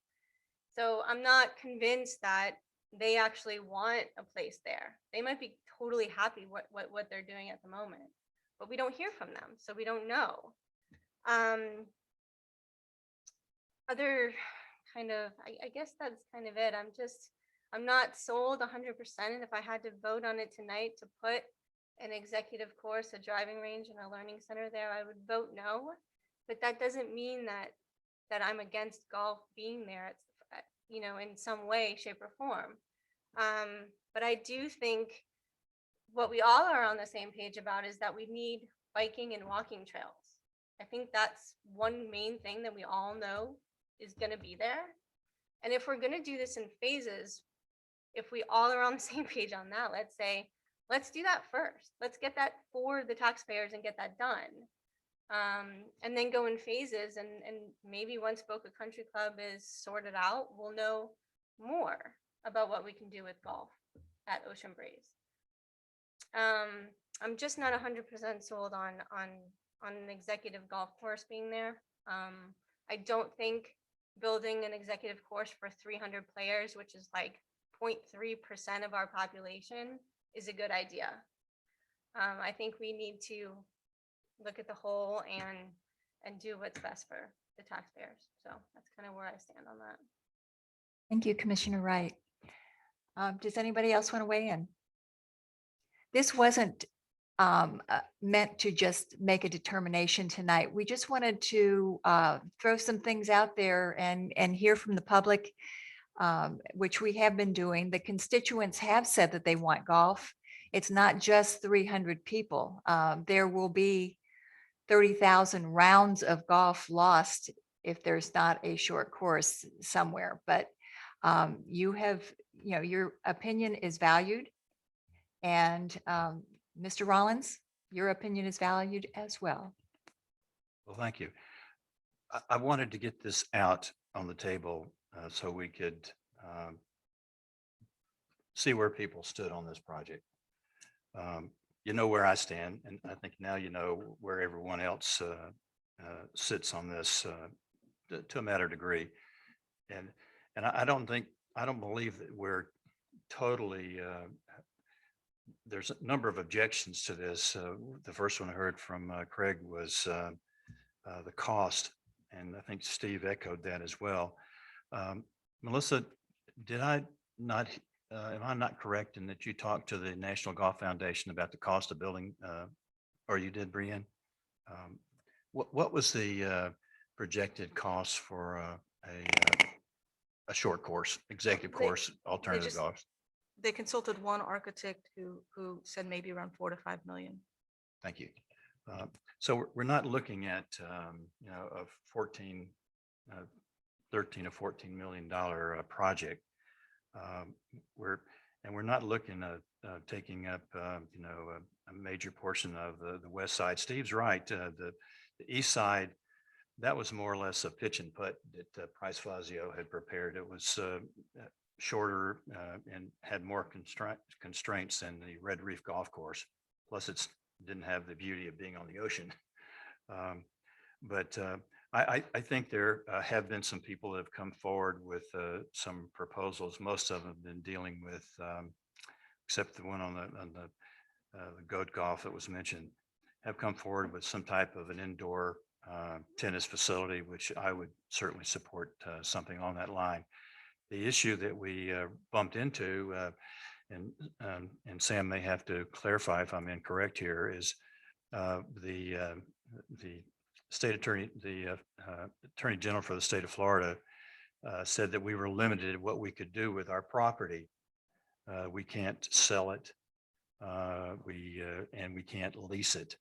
So I'm not convinced that they actually want a place there. They might be totally happy what they're doing at the moment, but we don't hear from them, so we don't know. Other kind of, I guess that's kind of it. I'm not sold 100%. If I had to vote on it tonight to put an executive course, a driving range, and a learning center there, I would vote no. But that doesn't mean that I'm against golf being there, in some way, shape, or form. But I do think what we all are on the same page about is that we need biking and walking trails. I think that's one main thing that we all know is going to be there. And if we're going to do this in phases, if we all are on the same page on that, let's say, let's do that first. Let's get that for the taxpayers and get that done. And then go in phases, and maybe once Boca Country Club is sorted out, we'll know more about what we can do with golf at Ocean Breeze. I'm just not 100% sold on an executive golf course being there. I don't think building an executive course for 300 players, which is like 0.3% of our population, is a good idea. I think we need to look at the whole and do what's best for the taxpayers. So that's kind of where I stand on that. Thank you, Commissioner Wright. Does anybody else want to weigh in? This wasn't meant to just make a determination tonight. We just wanted to throw some things out there and hear from the public, which we have been doing. The constituents have said that they want golf. It's not just 300 people. There will be 30,000 rounds of golf lost if there's not a short course somewhere. But your opinion is valued. And Mr. Rollins, your opinion is valued as well. Well, thank you. I wanted to get this out on the table so we could see where people stood on this project. You know where I stand, and I think now you know where everyone else sits on this to a matter degree. And I don't believe that we're totally. There's a number of objections to this. The first one I heard from Craig was the cost, and I think Steve echoed that as well. Melissa, am I not correct in that you talked to the National Golf Foundation about the cost of building, or you did, Brienne? What was the projected cost for a short course, executive course, alternative golf? They consulted one architect who said maybe around 4 to 5 million. Thank you. So we're not looking at a 13 or $14 million project. We're not looking at taking up a major portion of the west side. Steve's right. The east side, that was more or less a pitch and putt that Price Fazio had prepared. It was shorter and had more constraints than the Red Reef Golf Course. Plus, it didn't have the beauty of being on the ocean. But I think there have been some people that have come forward with some proposals. Most of them have been dealing with, except the one on the goat golf that was mentioned, have come forward with some type of an indoor tennis facility, which I would certainly support something on that line. The issue that we bumped into, and Sam may have to clarify if I'm incorrect here, is the state attorney, the attorney general for the state of Florida said that we were limited in what we could do with our property. We can't sell it. And we can't lease it.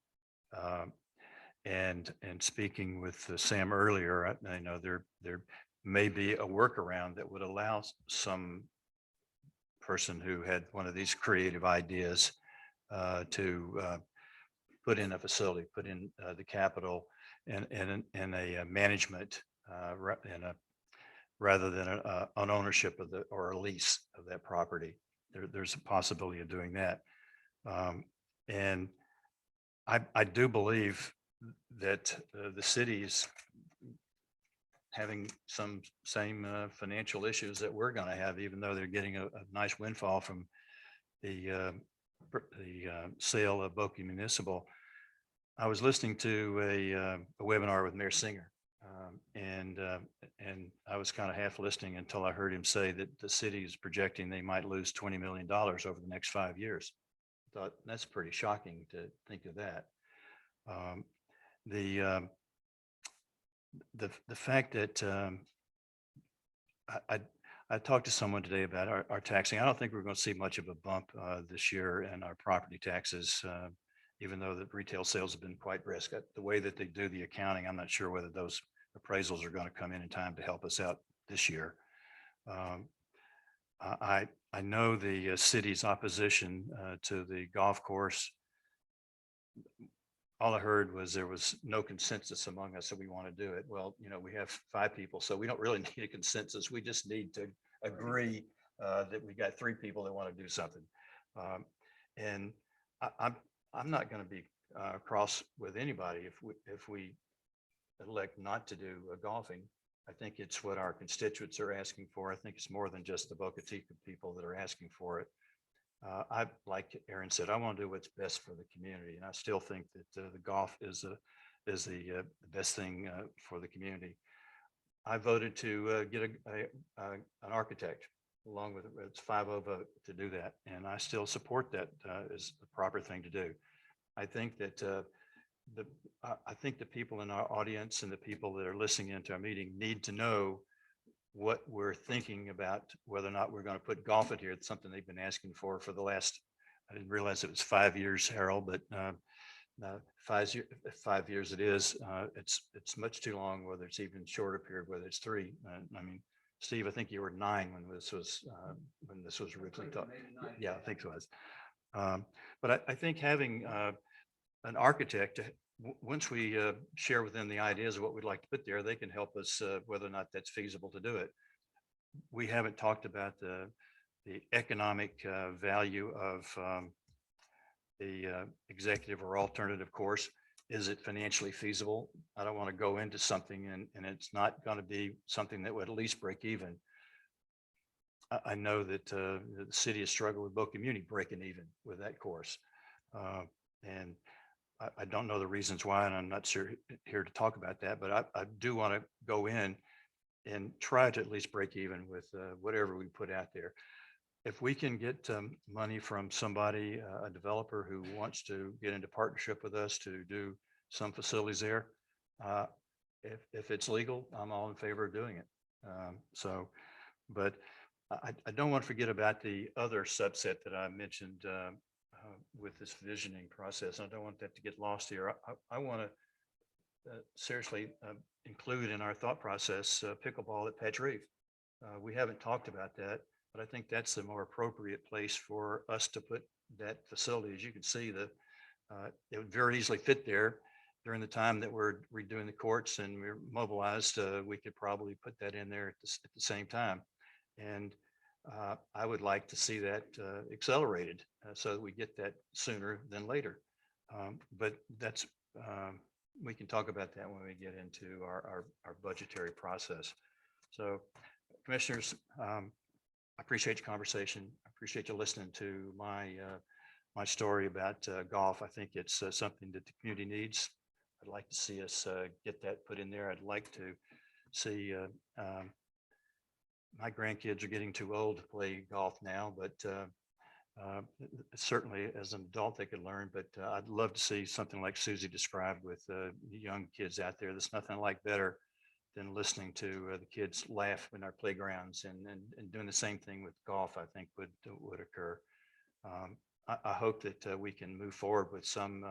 And speaking with Sam earlier, I know there may be a workaround that would allow some person who had one of these creative ideas to put in a facility, put in the capital and a management rather than an ownership of or a lease of that property. There's a possibility of doing that. And I do believe that the city is having some same financial issues that we're going to have, even though they're getting a nice windfall from the sale of Boca Municipal. I was listening to a webinar with Mayor Singer, and I was kind of half listening until I heard him say that the city is projecting they might lose $20 million over the next 5 years. I thought that's pretty shocking to think of that. The fact that I talked to someone today about our taxing. I don't think we're going to see much of a bump this year in our property taxes, even though the retail sales have been quite brisk. The way that they do the accounting, I'm not sure whether those appraisals are going to come in time to help us out this year. I know the city's opposition to the golf course. All I heard was there was no consensus among us that we want to do it. Well, you know, we have 5 people, so we don't really need a consensus. We just need to agree that we got 3 people that want to do something. And I'm not going to be cross with anybody if we elect not to do golfing. I think it's what our constituents are asking for. I think it's more than just the Boca Chica people that are asking for it. I, like Aaron said, I want to do what's best for the community, and I still think that the golf is the best thing for the community. I voted to get an architect along with it's 5-0 vote to do that, and I still support that as the proper thing to do. I think that I think the people in our audience and the people that are listening into our meeting need to know what we're thinking about whether or not we're going to put golf in here. It's something they've been asking for the last, I didn't realize it was 5 years, Harold, but 5 years it is. It's much too long, whether it's even shorter period, whether it's 3. I mean, Steve, I think you were 9 when this was originally taught. Yeah, I think it was. But I think having an architect, once we share with them the ideas of what we'd like to put there, they can help us whether or not that's feasible to do it. We haven't talked about the economic value of the executive or alternative course. Is it financially feasible? I don't want to go into something and it's not going to be something that would at least break even. I know that the city has struggled with Boca Muni breaking even with that course. And I don't know the reasons why, and I'm not sure here to talk about that, but I do want to go in and try to at least break even with whatever we put out there. If we can get money from somebody, a developer who wants to get into partnership with us to do some facilities there, if it's legal, I'm all in favor of doing it. But I don't want to forget about the other subset that I mentioned with this visioning process. I don't want that to get lost here. I want to seriously include in our thought process pickleball at Patch Reef. We haven't talked about that, but I think that's the more appropriate place for us to put that facility. As you can see, it would very easily fit there. During the time that we're redoing the courts and we're mobilized, we could probably put that in there at the same time. And I would like to see that accelerated so that we get that sooner than later. But that's we can talk about that when we get into our budgetary process. So, commissioners, I appreciate your conversation. I appreciate you listening to my story about golf. I think it's something that the community needs. I'd like to see us get that put in there. I'd like to see my grandkids are getting too old to play golf now, but Certainly as an adult, they could learn, but I'd love to see something like Susie described with young kids out there. There's nothing like better than listening to the kids laugh in our playgrounds, and doing the same thing with golf, I think would occur. I hope that we can move forward with some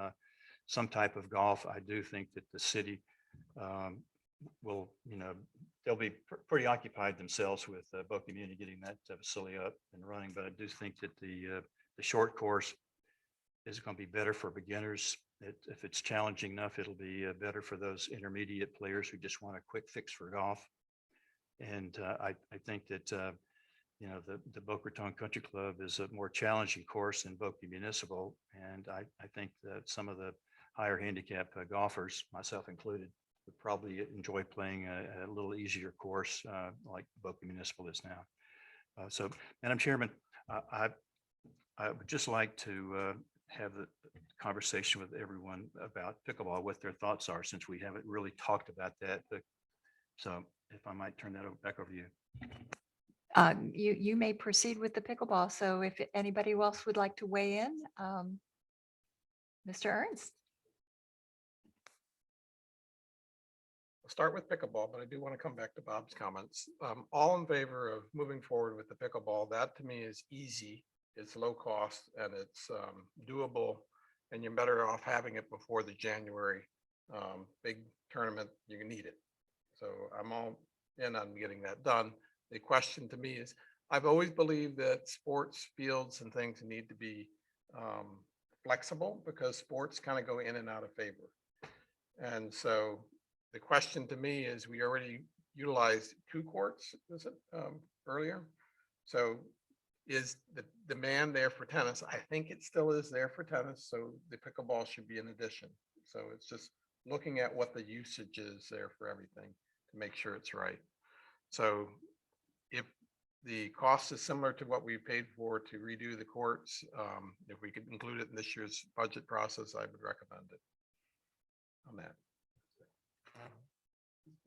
type of golf. I do think that the city will, they'll be pretty occupied themselves with Boca Community getting that facility up and running. But I do think that the short course is going to be better for beginners. If it's challenging enough, it'll be better for those intermediate players who just want a quick fix for golf. And I think that the Boca Raton Country Club is a more challenging course than Boca Municipal, and I think that some of the higher handicap golfers, myself included, would probably enjoy playing a little easier course like Boca Municipal is now. So, Madam Chairman, I would just like to have the conversation with everyone about pickleball, what their thoughts are, since we haven't really talked about that. So if I might turn that back over to you. You may proceed with the pickleball. So if anybody else would like to weigh in, Mr. Ernst. I'll start with pickleball, but I do want to come back to Bob's comments. All in favor of moving forward with the pickleball. That to me is easy. It's low cost and it's doable, and you're better off having it before the January big tournament. You need it. So I'm all in on getting that done. The question to me is, I've always believed that sports fields and things need to be flexible, because sports kind of go in and out of favor. And so the question to me is, we already utilized 2 courts, is it, earlier? So is the demand there for tennis? I think it still is there for tennis. So the pickleball should be an addition. So it's just looking at what the usage is there for everything to make sure it's right. So if the cost is similar to what we paid for to redo the courts, if we could include it in this year's budget process, I would recommend it on that.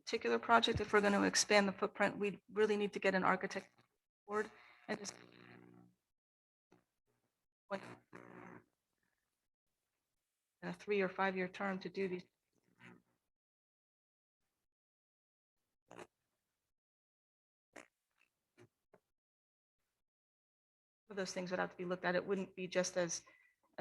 Particular project, if we're going to expand the footprint, we really need to get an architect board and just a 3 or 5 year term to do these. Those things would have to be looked at. It wouldn't be just as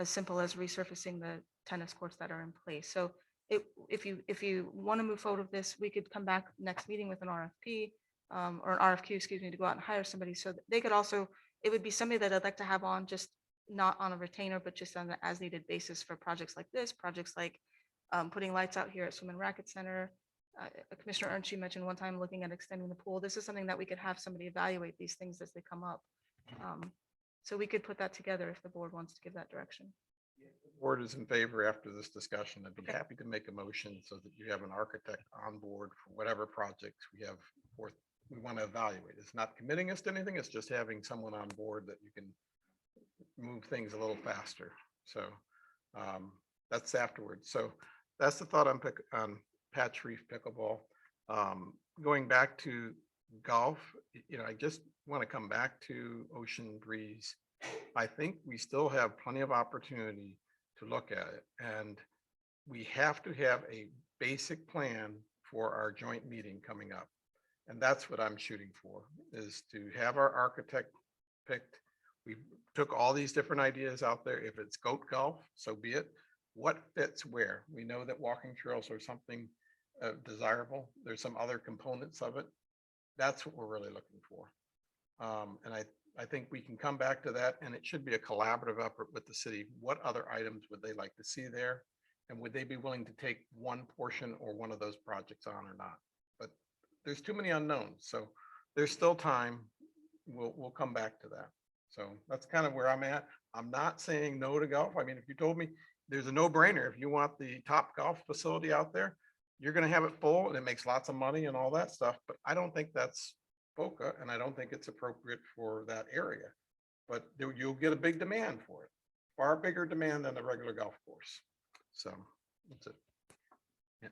simple as resurfacing the tennis courts that are in place. So if you want to move forward with this, we could come back next meeting with an RFP or an RFQ, excuse me, to go out and hire somebody. So that they could also, it would be somebody that I'd like to have on, just not on a retainer, but just on an as needed basis for projects like this, projects like putting lights out here at Swim and Racket Center. Commissioner Ernst, you mentioned one time looking at extending the pool. This is something that we could have somebody evaluate these things as they come up. So we could put that together if the board wants to give that direction. Board is in favor after this discussion. I'd be happy to make a motion so that you have an architect on board for whatever projects we have forth we want to evaluate. It's not committing us to anything. It's just having someone on board that you can move things a little faster. So that's afterwards. So that's the thought on Patch Reef pickleball. Going back to golf, I just want to come back to Ocean Breeze. I think we still have plenty of opportunity to look at it, and we have to have a basic plan for our joint meeting coming up. And that's what I'm shooting for, is to have our architect picked. We took all these different ideas out there. If it's goat golf, so be it. What fits where? We know that walking trails are something desirable. There's some other components of it. That's what we're really looking for. And I think we can come back to that, and it should be a collaborative effort with the city. What other items would they like to see there? And would they be willing to take one portion or one of those projects on or not? But there's too many unknowns. So there's still time. We'll come back to that. So that's kind of where I'm at. I'm not saying no to golf. I mean, if you told me there's a no-brainer, if you want the top golf facility out there, you're going to have it full and it makes lots of money and all that stuff. But I don't think that's Boca, and I don't think it's appropriate for that area. But you'll get a big demand for it, far bigger demand than the regular golf course. So that's it. Yeah,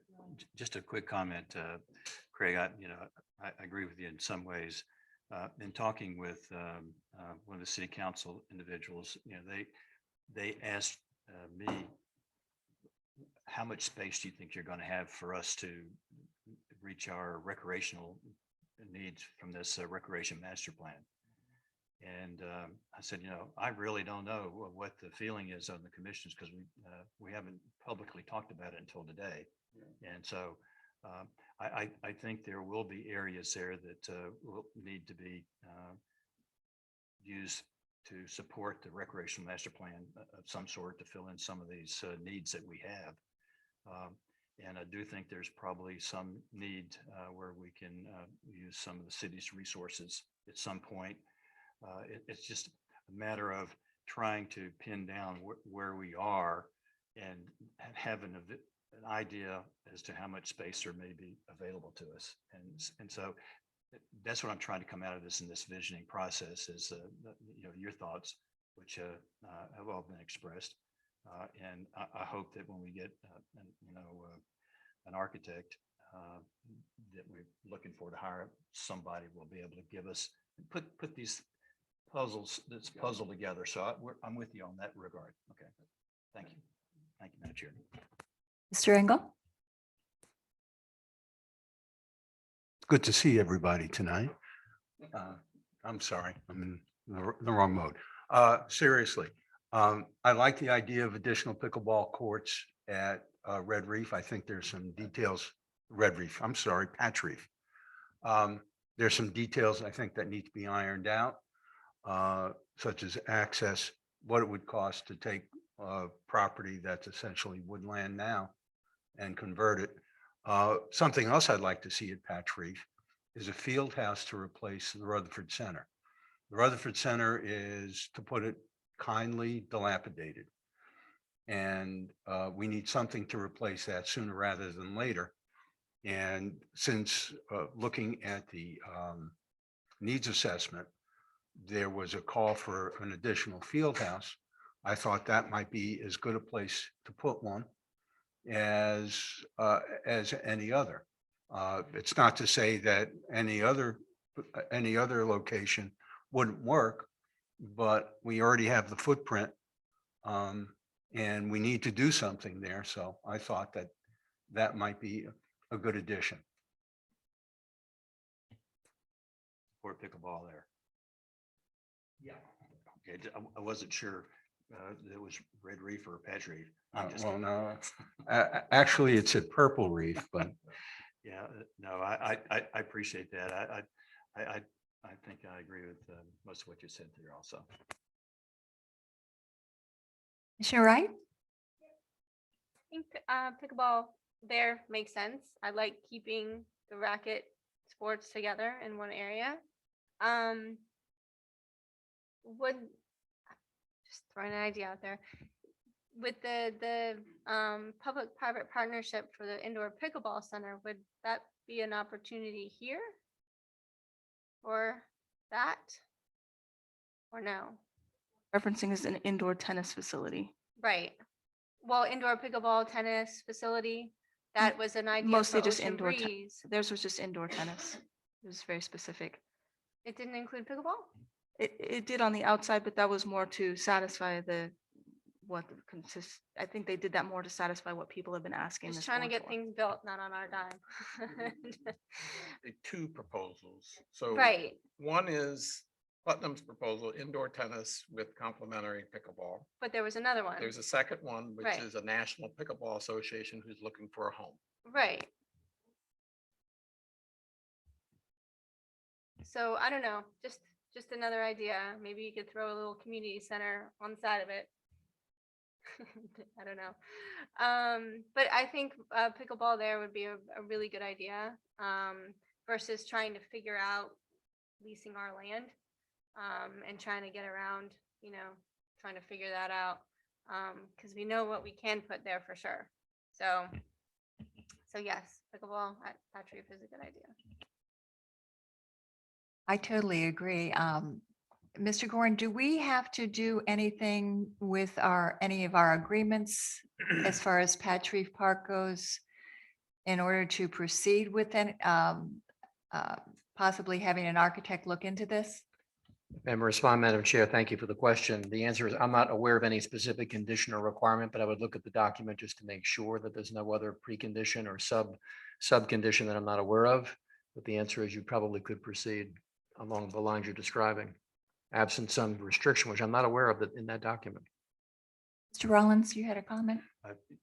just a quick comment, Craig. I agree with you in some ways. in talking with one of the city council individuals, they asked me, how much space do you think you're going to have for us to reach our recreational needs from this recreation master plan? And I said, I really don't know what the feeling is on the commissions because we haven't publicly talked about it until today. And so I think there will be areas there that will need to be used to support the recreational master plan of some sort to fill in some of these needs that we have. And I do think there's probably some need where we can use some of the city's resources at some point. It's just a matter of trying to pin down where we are and have an idea as to how much space there may be available to us. And so that's what I'm trying to come out of this in this visioning process is, your thoughts, which have all been expressed. And I hope that when we get, an architect that we're looking for to hire, somebody will be able to give us, put these this puzzle together. So I'm with you on that regard. Okay. Thank you. Thank you, Madam Chair. Mr. Engel? Good to see everybody tonight. I'm sorry, I'm in the wrong mode. Seriously, I like the idea of additional pickleball courts at Red Reef. I think there's some details, Patch Reef. There's some details I think that need to be ironed out, such as access, what it would cost to take property that's essentially woodland now and convert it. Something else I'd like to see at Patch Reef is a field house to replace the Rutherford Center. The Rutherford Center is, to put it kindly, dilapidated. And we need something to replace that sooner rather than later. And since looking at the needs assessment, there was a call for an additional field house. I thought that might be as good a place to put one as any other. It's not to say that any other location wouldn't work, but we already have the footprint, and we need to do something there. So I thought that might be a good addition. For pickleball there. Yeah. Okay, I wasn't sure it was Red Reef or Patch Reef. Well, no, actually it's at Purple Reef, but Yeah, no, I appreciate that. I think I agree with most of what you said there also. Commissioner Wright? I think pickleball there makes sense. I like keeping the racket sports together in one area. Would just throwing an idea out there with the public-private partnership for the indoor pickleball center, would that be an opportunity here? Or that? Or no? Referencing is an indoor tennis facility. Right. Well, indoor pickleball tennis facility, that was an idea Mostly for just Ocean indoor Breeze. Theirs was just indoor tennis. It was very specific. It didn't include pickleball? It did on the outside, but that was more to satisfy I think they did that more to satisfy what people have been asking. Just this trying to board get for. things built, not on our dime. The two proposals. So Right. one is Putnam's proposal, indoor tennis with complementary pickleball. But there was another one. There's a second one, which Right. is a National Pickleball Association who's looking for a home. Right. So I don't know, just another idea. Maybe you could throw a little community center on the side of it. I don't know. But I think pickleball there would be a really good idea versus trying to figure out leasing our land and trying to get around, trying to figure that out because we know what we can put there for sure. So yes, pickleball at Patch Reef is a good idea. I totally agree. Mr. Gorin, do we have to do anything with any of our agreements as far as Patch Reef Park goes in order to proceed with possibly having an architect look into this? May I respond, Madam Chair? Thank you for the question. The answer is I'm not aware of any specific condition or requirement, but I would look at the document just to make sure that there's no other precondition or sub-condition that I'm not aware of. But the answer is you probably could proceed along the lines you're describing, absent some restriction, which I'm not aware of in that document. Mr. Rollins, you had a comment?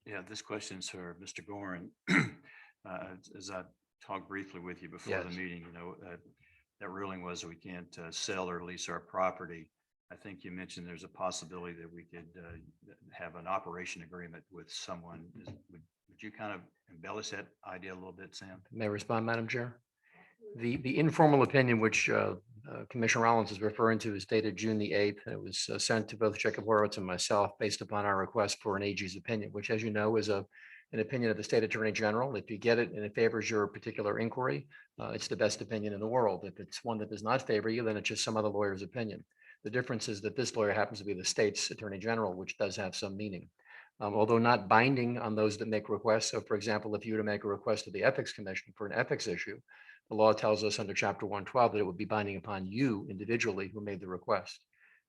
Yeah, this question is for Mr. Gorin. As I talked briefly with you before the Yes. meeting, that ruling was that we can't sell or lease our property. I think you mentioned there's a possibility that we could have an operation agreement with someone. Would you kind of embellish that idea a little bit, Sam? May I respond, Madam Chair? The informal opinion which Commissioner Rollins is referring to is dated June the 8th. It was sent to both Jacob Horowitz and myself based upon our request for an AG's opinion, which, as you know, is an opinion of the State Attorney General. If you get it and it favors your particular inquiry, it's the best opinion in the world. If it's one that does not favor you, then it's just some other lawyer's opinion. The difference is that this lawyer happens to be the state's Attorney General, which does have some meaning. Although not binding on those that make requests. So for example, if you were to make a request to the Ethics Commission for an ethics issue, the law tells us under Chapter 112 that it would be binding upon you individually who made the request.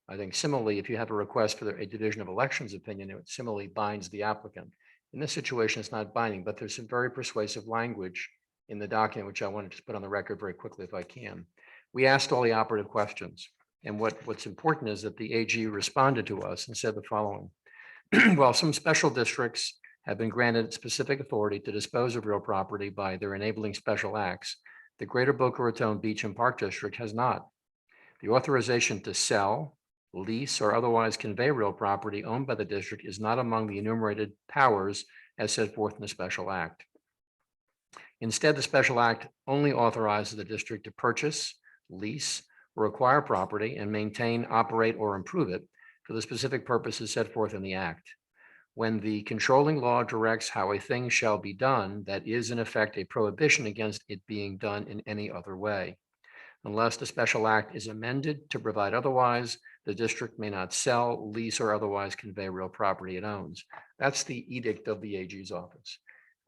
I think similarly, if you have a request for a Division of Elections opinion, it similarly binds the applicant. In this situation, it's not binding, but there's some very persuasive language in the document, which I wanted to put on the record very quickly if I can. We asked all the operative questions. And what's important is that the AG responded to us and said the following. While some special districts have been granted specific authority to dispose of real property by their enabling special acts, the Greater Boca Raton Beach and Park District has not. The authorization to sell, lease, or otherwise convey real property owned by the district is not among the enumerated powers as set forth in the special act. Instead, the special act only authorizes the district to purchase, lease, or acquire property and maintain, operate, or improve it for the specific purposes set forth in the act. When the controlling law directs how a thing shall be done, that is in effect a prohibition against it being done in any other way. Unless the special act is amended to provide otherwise, the district may not sell, lease, or otherwise convey real property it owns. That's the edict of the AG's office.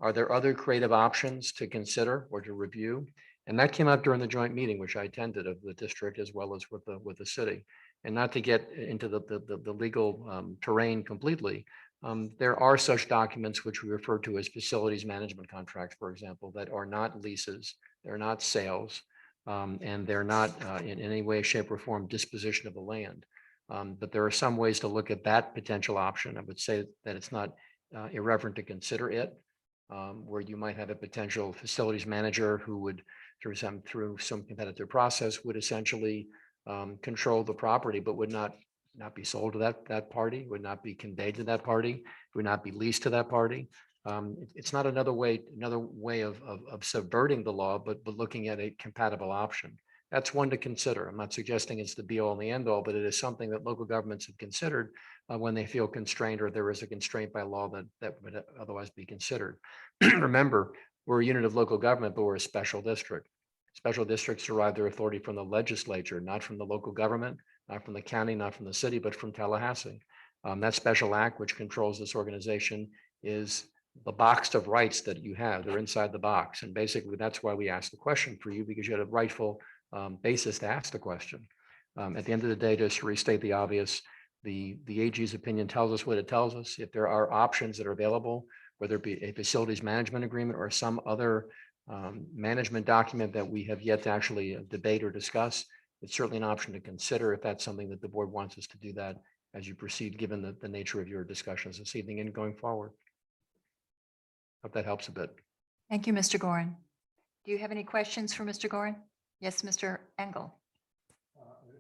Are there other creative options to consider or to review? And that came up during the joint meeting, which I attended, of the district as well as with the city. And not to get into the legal terrain completely, there are such documents which we refer to as facilities management contracts, for example, that are not leases, they're not sales, and they're not in any way, shape, or form disposition of the land. But there are some ways to look at that potential option. I would say that it's not irreverent to consider it, where you might have a potential facilities manager who would, through some competitive process, would essentially control the property, but would not be sold to that party, would not be conveyed to that party, would not be leased to that party. It's not another way of subverting the law, but looking at a compatible option. That's one to consider. I'm not suggesting it's the be all and the end all, but it is something that local governments have considered when they feel constrained or there is a constraint by law that would otherwise be considered. Remember, we're a unit of local government, but we're a special district. Special districts derive their authority from the legislature, not from the local government, not from the county, not from the city, but from Tallahassee. That special act which controls this organization is the box of rights that you have. They're inside the box. And basically, that's why we asked the question for you, because you had a rightful basis to ask the question. At the end of the day, just to restate the obvious, the AG's opinion tells us what it tells us. If there are options that are available, whether it be a facilities management agreement or some other management document that we have yet to actually debate or discuss, it's certainly an option to consider if that's something that the board wants us to do that as you proceed, given the nature of your discussions this evening and going forward. Hope that helps a bit. Thank you, Mr. Gorin. Do you have any questions for Mr. Gorin? Yes, Mr. Engel.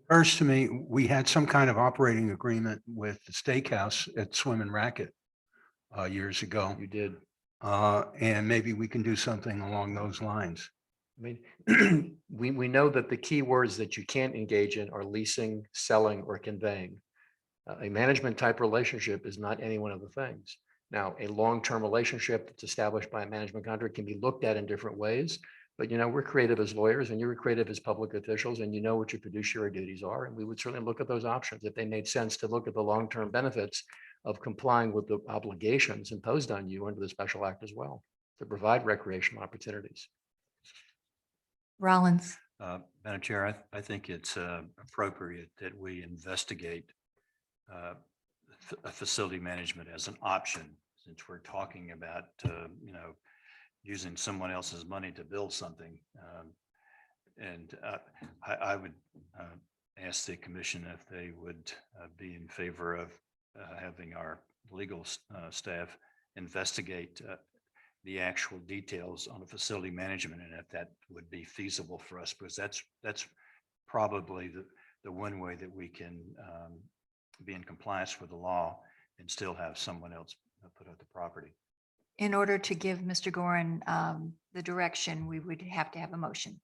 Occurs to me, we had some kind of operating agreement with the steakhouse at Swim and Racket years ago. You did. And maybe we can do something along those lines. I mean, we know that the key words that you can't engage in are leasing, selling, or conveying. A management type relationship is not any one of the things. Now, a long-term relationship that's established by a management contract can be looked at in different ways, but we're creative as lawyers and you're creative as public officials, and you know what your fiduciary duties are. And we would certainly look at those options if they made sense to look at the long-term benefits of complying with the obligations imposed on you under the special act as well, to provide recreational opportunities. Rollins. Madam Chair, I think it's appropriate that we investigate facility management as an option, since we're talking about, using someone else's money to build something. And I would ask the commission if they would be in favor of having our legal staff investigate the actual details on the facility management, and if that would be feasible for us, because that's probably the one way that we can be in compliance with the law and still have someone else put out the property. In order to give Mr. Gorin the direction, we would have to have a motion.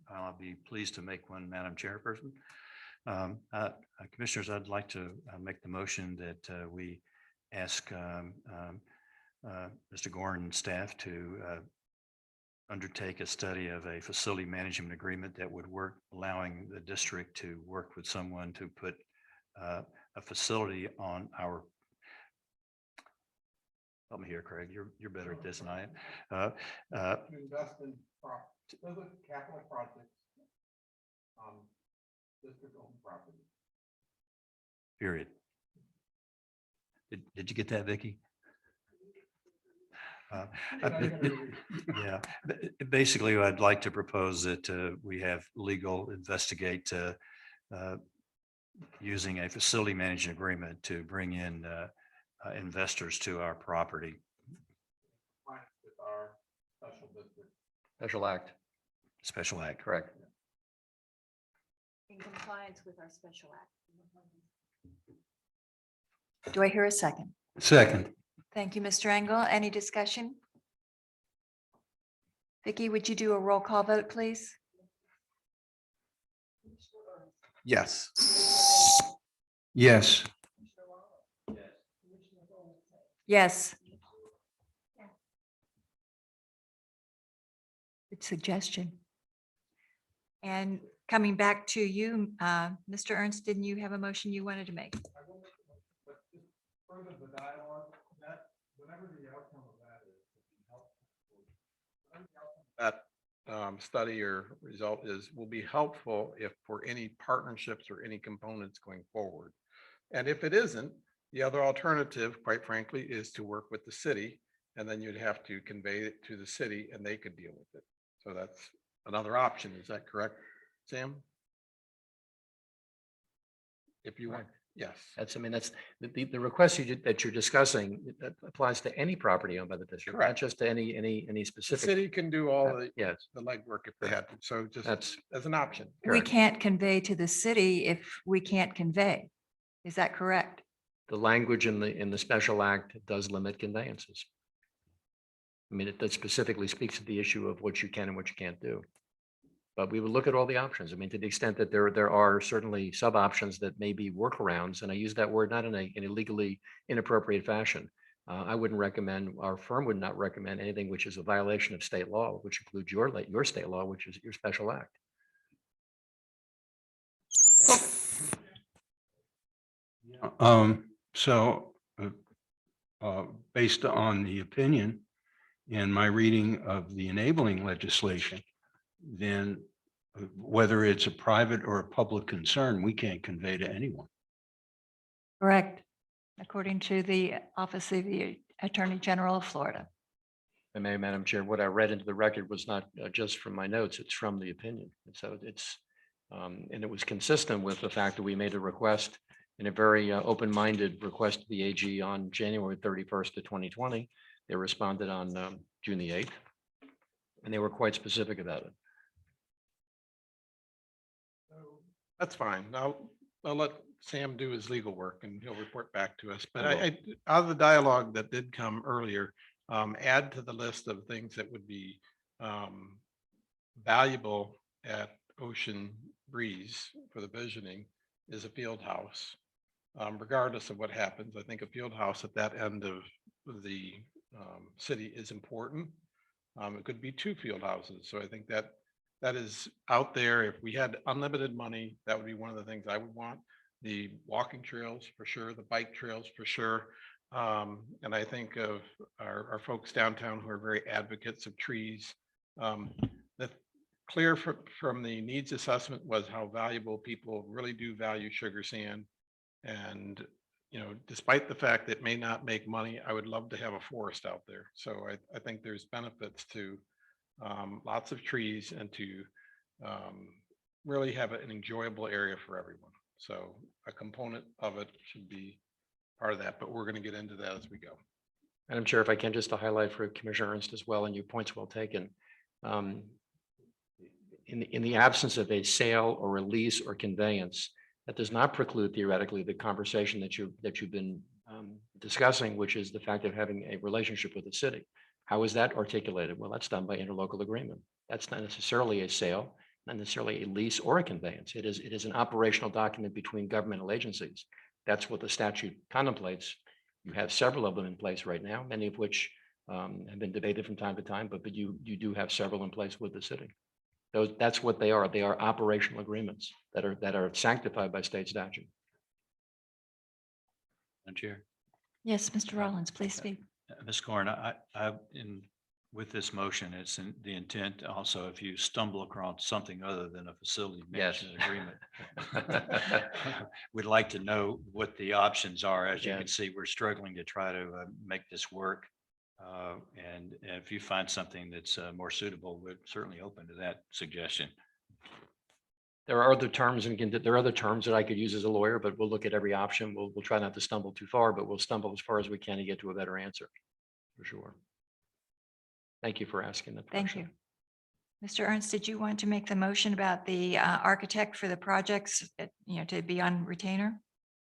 I'll be pleased to make one, Madam Chairperson. Commissioners, I'd like to make the motion that we ask Mr. Gorin's staff to undertake a study of a facility management agreement that would work, allowing the district to work with someone to put a facility on our. Help me here, Craig. You're better at this than I am. To invest in capital projects on district-owned property. Period. Did you get that, Vicky? Yeah, basically, I'd like to propose that we have legal investigate using a facility management agreement to bring in investors to our property. With our special district. Special act, Special act. correct. In compliance with our special act. Do I hear a second? Second. Thank you, Mr. Engel. Any discussion? Vicky, would you do a roll call vote, please? Yes. Yes. Yes. Good suggestion. And coming back to you, Mr. Ernst, didn't you have a motion you wanted to make? Further the dialogue, that whatever the outcome of that is, that study or result is, will be helpful if for any partnerships or any components going forward. And if it isn't, the other alternative, quite frankly, is to work with the city, and then you'd have to convey it to the city and they could deal with it. So that's another option. Is that correct, Sam? If you want. Yes. That's, I mean, that's the request that you're discussing, that applies to any property owned by the district, not Correct. just to any The specific. city can do all the Yes, legwork if they had to. So just that's as an option. We correct. can't convey to the city if we can't convey. Is that correct? The language in the special act does limit conveyances. I mean, it specifically speaks to the issue of what you can and what you can't do. But we would look at all the options. I mean, to the extent that there are certainly sub options that may be workarounds, and I use that word not in a legally inappropriate fashion. I wouldn't recommend, our firm would not recommend anything which is a violation of state law, which includes your state law, which is your special act. So based on the opinion and my reading of the enabling legislation, then whether it's a private or a public concern, we can't convey to anyone. Correct. According to the Office of the Attorney General of Florida. And Madam Chair, what I read into the record was not just from my notes, it's from the opinion. And so it's, and it was consistent with the fact that we made a request in a very open-minded request to the AG on January 31st of 2020. They responded on June the 8th, and they were quite specific about it. That's fine. I'll let Sam do his legal work and he'll report back to us. But I out of the dialogue that did come earlier, add to the list of things that would be valuable at Ocean Breeze for the visioning is a field house. Regardless of what happens, I think a field house at that end of the city is important. It could be 2 field houses. So I think that is out there. If we had unlimited money, that would be one of the things I would want. The walking trails for sure, the bike trails for sure. And I think of our folks downtown who are very advocates of trees. clear from the needs assessment was how valuable people really do value sugar sand. And, you know, despite the fact that it may not make money, I would love to have a forest out there. So I think there's benefits to lots of trees and to really have an enjoyable area for everyone. So a component of it should be part of that, but we're going to get into that as we go. Madam Chair, if I can just to highlight for Commissioner Ernst as well, and your point's well taken. In the absence of a sale or release or conveyance, that does not preclude theoretically the conversation that you've been discussing, which is the fact of having a relationship with the city. How is that articulated? Well, that's done by interlocal agreement. That's not necessarily a sale, not necessarily a lease or a conveyance. It is an operational document between governmental agencies. That's what the statute contemplates. You have several of them in place right now, many of which have been debated from time to time, but you do have several in place with the city. That's what they are. They are operational agreements that are sanctified by state statute. Madam Chair. Yes, Mr. Rollins, please speak. Ms. Corn, with this motion, it's in the intent also, if you stumble across something other than a facility management agreement, we'd like to know what the options are. As you can see, we're struggling to try to make this work. And if you find something that's more suitable, we're certainly open to that suggestion. There are other terms there are other terms that I could use as a lawyer, but we'll look at every option. We'll try not to stumble too far, but we'll stumble as far as we can to get to a better answer, for sure. Thank you for asking that. Thank you. Mr. Ernst, did you want to make the motion about the architect for the projects, to be on retainer?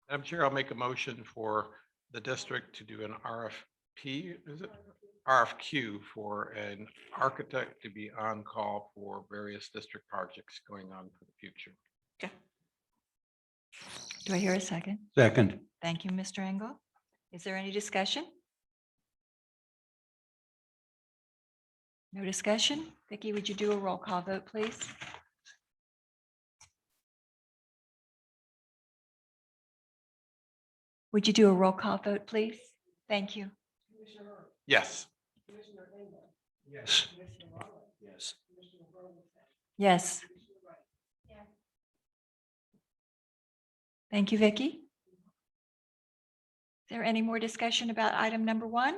Madam Chair, I'll make a motion for the district to do an RFP, is it? RFQ for an architect to be on call for various district projects going on for the future. Okay. Do I hear a second? Second. Thank you, Mr. Engel. Is there any discussion? No discussion? Vicki, would you do a roll call vote, please? Would you do a roll call vote, please? Thank you. Yes. Yes. Yes. Yes. Thank you, Vicki. Is there any more discussion about item number 1?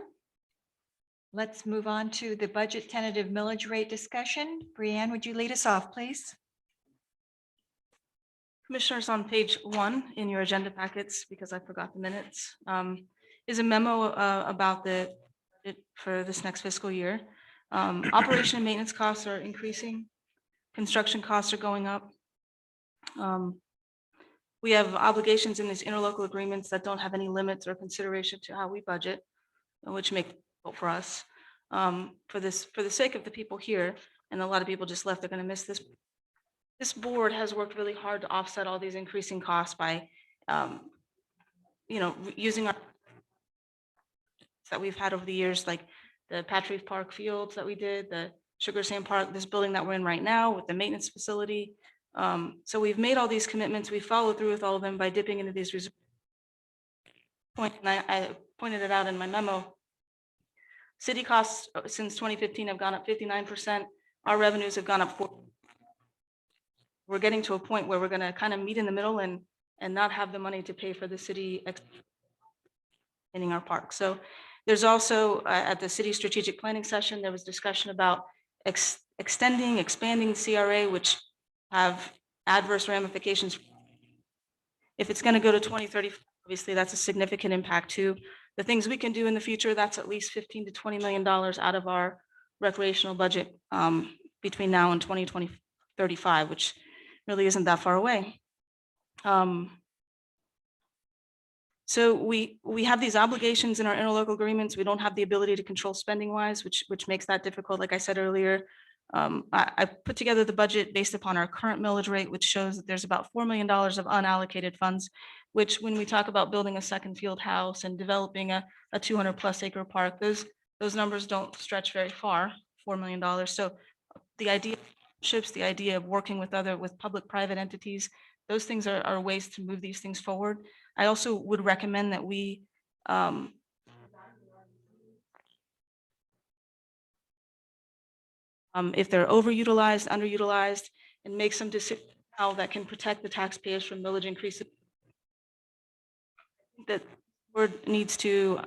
Let's move on to the budget tentative millage rate discussion. Brianne, would you lead us off, please? Commissioners, on page 1 in your agenda packets, because I forgot the minutes, is a memo about for this next fiscal year. Operation and maintenance costs are increasing. Construction costs are going up. We have obligations in these interlocal agreements that don't have any limits or consideration to how we budget, which make it difficult for us. For the sake of the people here, and a lot of people just left, they're going to miss this. This board has worked really hard to offset all these increasing costs by, using our that we've had over the years, like the Patrice Park fields that we did, the Sugar Sand Park, this building that we're in right now with the maintenance facility. So we've made all these commitments. We followed through with all of them by dipping into these reserves. And I pointed it out in my memo. City costs since 2015 have gone up 59%. Our revenues have gone up 4%. We're getting to a point where we're going to kind of meet in the middle and not have the money to pay for the city in our park. So there's also at the city strategic planning session, there was discussion about expanding CRA, which have adverse ramifications. If it's going to go to 2030, obviously that's a significant impact too. The things we can do in the future, that's at least $15 to $20 million out of our recreational budget between now and 2035, which really isn't that far away. So we have these obligations in our interlocal agreements. We don't have the ability to control spending wise, which makes that difficult. Like I said earlier, I put together the budget based upon our current millage rate, which shows that there's about $4 million of unallocated funds, which when we talk about building a second field house and developing a 200+ acre park, those numbers don't stretch very far, $4 million. So the idea the idea of working with public-private entities, those things are ways to move these things forward. I also would recommend that we if they're overutilized, underutilized, and make some decision how that can protect the taxpayers from millage increases. That board needs to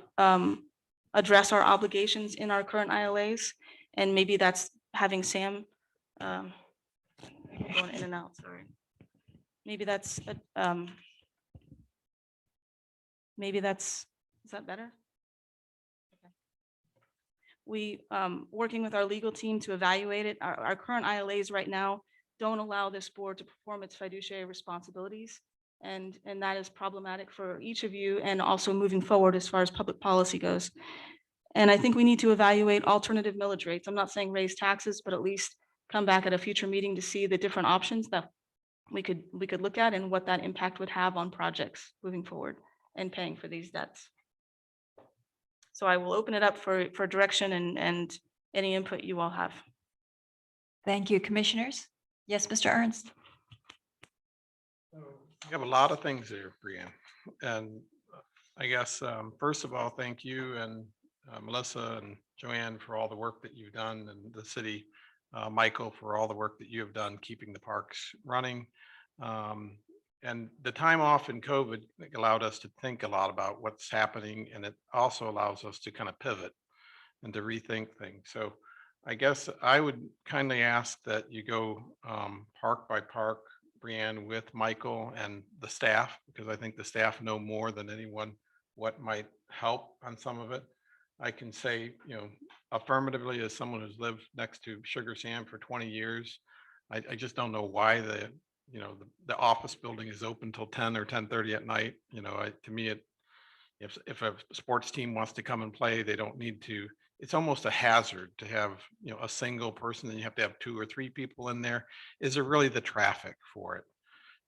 address our obligations in our current ILAs, and maybe that's having Sam going in and out, sorry. Maybe that's, is that better? Okay. We, working with our legal team to evaluate it, our current ILAs right now don't allow this board to perform its fiduciary responsibilities. And that is problematic for each of you and also moving forward as far as public policy goes. And I think we need to evaluate alternative millage rates. I'm not saying raise taxes, but at least come back at a future meeting to see the different options that we could look at and what that impact would have on projects moving forward and paying for these debts. So I will open it up for direction and any input you all have. Thank you, commissioners. Yes, Mr. Ernst. You have a lot of things there, Brianne. And I guess, first of all, thank you and Melissa and Joanne for all the work that you've done, and the city, Michael, for all the work that you have done keeping the parks running. And the time off in COVID allowed us to think a lot about what's happening, and it also allows us to kind of pivot and to rethink things. So I guess I would kindly ask that you go park by park, Brianne, with Michael and the staff, because I think the staff know more than anyone what might help on some of it. I can say, affirmatively, as someone who's lived next to Sugar Sam for 20 years, I just don't know why the office building is open till 10 or 10:30 at night. To me, if a sports team wants to come and play, they don't need to. It's almost a hazard to have, a single person, and you have to have 2 or 3 people in there. Is there really the traffic for it?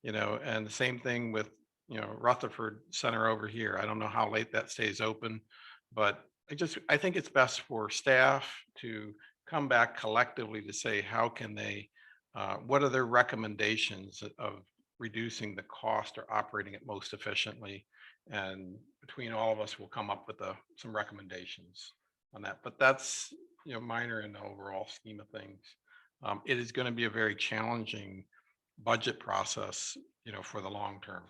And the same thing with, Rutherford Center over here. I don't know how late that stays open, but I think it's best for staff to come back collectively to say, how can they, what are their recommendations of reducing the cost or operating it most efficiently? And between all of us, we'll come up with some recommendations on that. But that's, minor in the overall scheme of things. It is going to be a very challenging budget process, for the long term.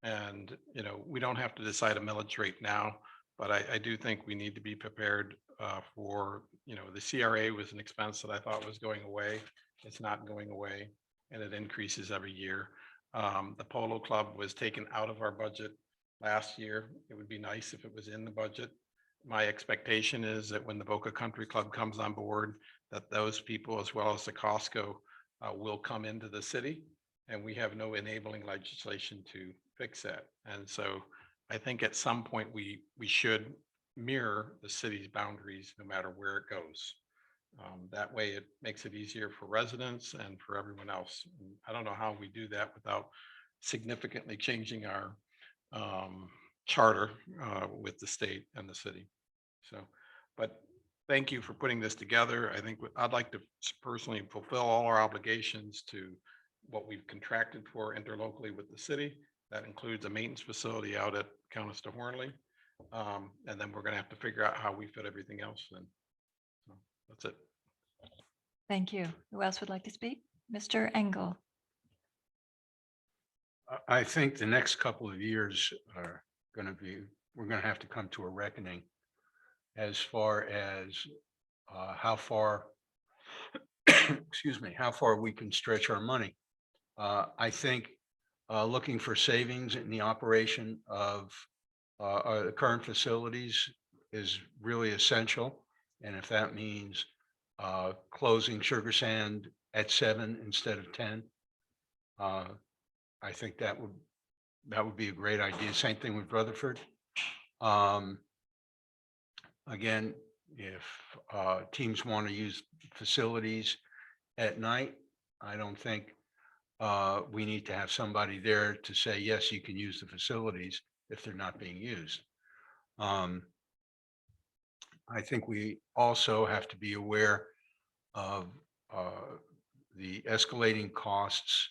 And, we don't have to decide a millage rate now, but I do think we need to be prepared for, the CRA was an expense that I thought was going away. It's not going away, and it increases every year. The Polo Club was taken out of our budget last year. It would be nice if it was in the budget. My expectation is that when the Boca Country Club comes on board, that those people, as well as the Costco, will come into the city, and we have no enabling legislation to fix that. And so I think at some point we should mirror the city's boundaries no matter where it goes. That way it makes it easier for residents and for everyone else. I don't know how we do that without significantly changing our charter with the state and the city. So, but thank you for putting this together. I think I'd like to personally fulfill all our obligations to what we've contracted for interlocally with the city. That includes a maintenance facility out at Countess to Hornley. And then we're going to have to figure out how we fit everything else in. So that's it. Thank you. Who else would like to speak? Mr. Engel. I think the next couple of years are we're going to have to come to a reckoning as far as how far, excuse me, how far we can stretch our money. I think looking for savings in the operation of our current facilities is really essential. And if that means closing Sugar Sand at 7 instead of 10, I think that would be a great idea. Same thing with Rutherford. Again, if teams want to use facilities at night, I don't think we need to have somebody there to say, yes, you can use the facilities if they're not being used. I think we also have to be aware of the escalating costs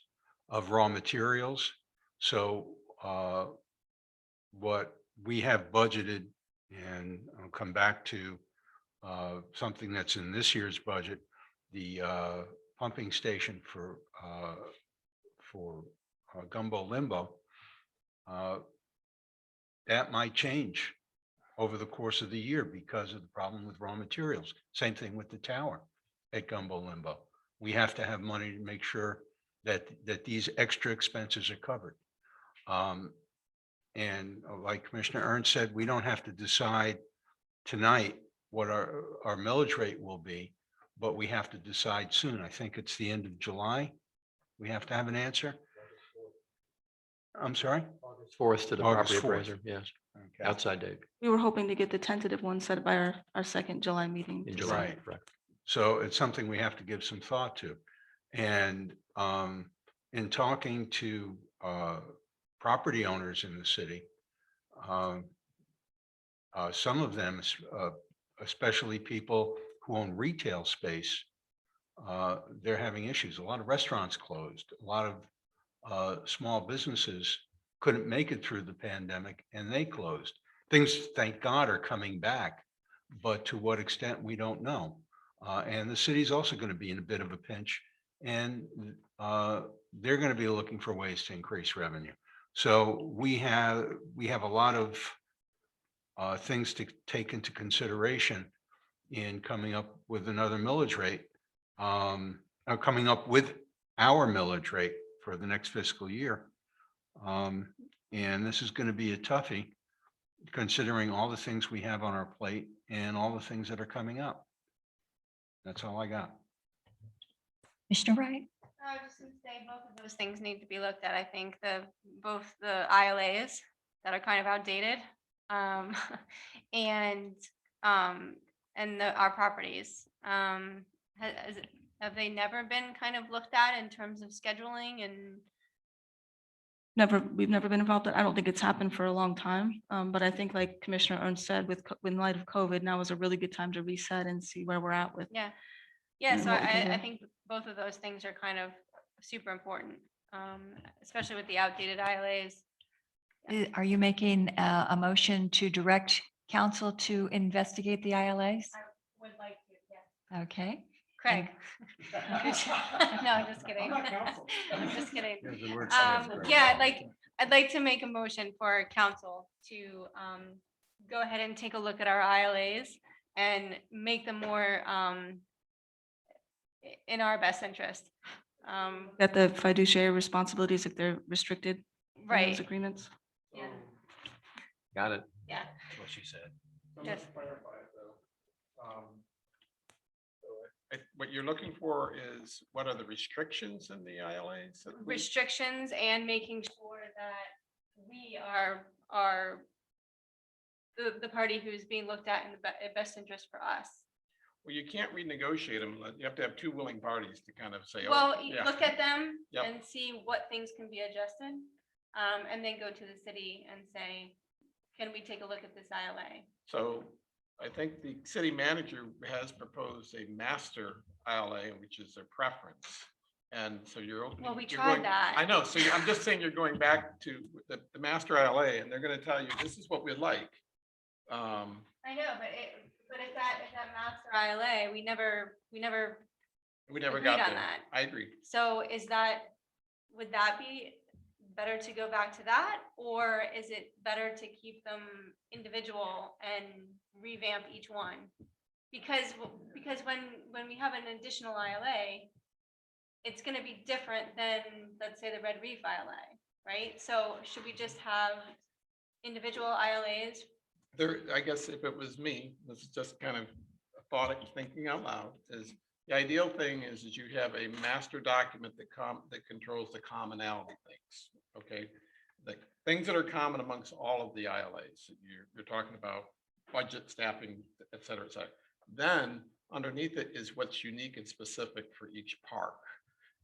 of raw materials. So what we have budgeted, and I'll come back to something that's in this year's budget, the pumping station for Gumbo Limbo, that might change over the course of the year because of the problem with raw materials. Same thing with the tower at Gumbo Limbo. We have to have money to make sure that these extra expenses are covered. And like Commissioner Ernst said, we don't have to decide tonight what our millage rate will be, but we have to decide soon. I think it's the end of July. We have to have an answer. I'm sorry? August 4th to the August property 4th. appraiser, yes, Okay. outside date We were hoping to get the tentative one set by our second July meeting. in to July. set. Right. Correct. So it's something we have to give some thought to. And in talking to property owners in the city, some of them, especially people who own retail space, they're having issues. A lot of restaurants closed. A lot of small businesses couldn't make it through the pandemic and they closed. Things, thank God, are coming back, but to what extent, we don't know. And the city's also going to be in a bit of a pinch, and they're going to be looking for ways to increase revenue. So we have a lot of things to take into consideration in coming up with another millage rate, coming up with our millage rate for the next fiscal year. And this is going to be a toughie, considering all the things we have on our plate and all the things that are coming up. That's all I got. Commissioner Wright? I was just gonna say both of those things need to be looked at. I think both the ILAs that are kind of outdated, and our properties. Have they never been kind of looked at in terms of scheduling and? We've never been involved. I don't think it's happened for a long time. But I think like Commissioner Ernst said, in light of COVID, now is a really good time to reset and see where we're at with. Yeah, and so what we can I do. think both of those things are kind of super important, especially with the outdated ILAs. Are you making a motion to direct council to investigate the ILAs? Would like to, yeah. Okay. Craig. No, I'm just kidding. I'm just kidding. There's the word Yeah, I'd like to make a motion for council to go ahead and take a look at our ILAs and make them more in our best interest. That the fiduciary responsibilities, if they're restricted in those Right, agreements. yeah, Got it. yeah. That's what she said. So Yes. let's clarify it though. What you're looking for is, what are the restrictions in the ILAs? that we- Restrictions and making sure that we are the party who's being looked at in the best interest for us. Well, you can't renegotiate them. You have to have two willing parties to kind of say, oh, Well, you yeah. look at them Yep. and see what things can be adjusted. And then go to the city and say, can we take a look at this ILA? So I think the city manager has proposed a master ILA, which is their preference. And so you're opening. Well, we you're tried going- that. I know. So I'm just saying you're going back to the master ILA and they're going to tell you, this is what we'd like. I know, but if that master ILA, we never We never Agreed got on there. that. I agree. So would that be better to go back to that? Or is it better to keep them individual and revamp each one? Because when we have an additional ILA, it's gonna be different than, let's say, the Red Reef ILA, right? So should we just have individual ILAs? There, I guess if it was me, this is just kind of a thought and thinking out loud, is the ideal thing is you have a master document that controls the commonality things, okay? The things that are common amongst all of the ILAs, you're talking about budget, staffing, et cetera, et cetera. Then underneath it is what's unique and specific for each park.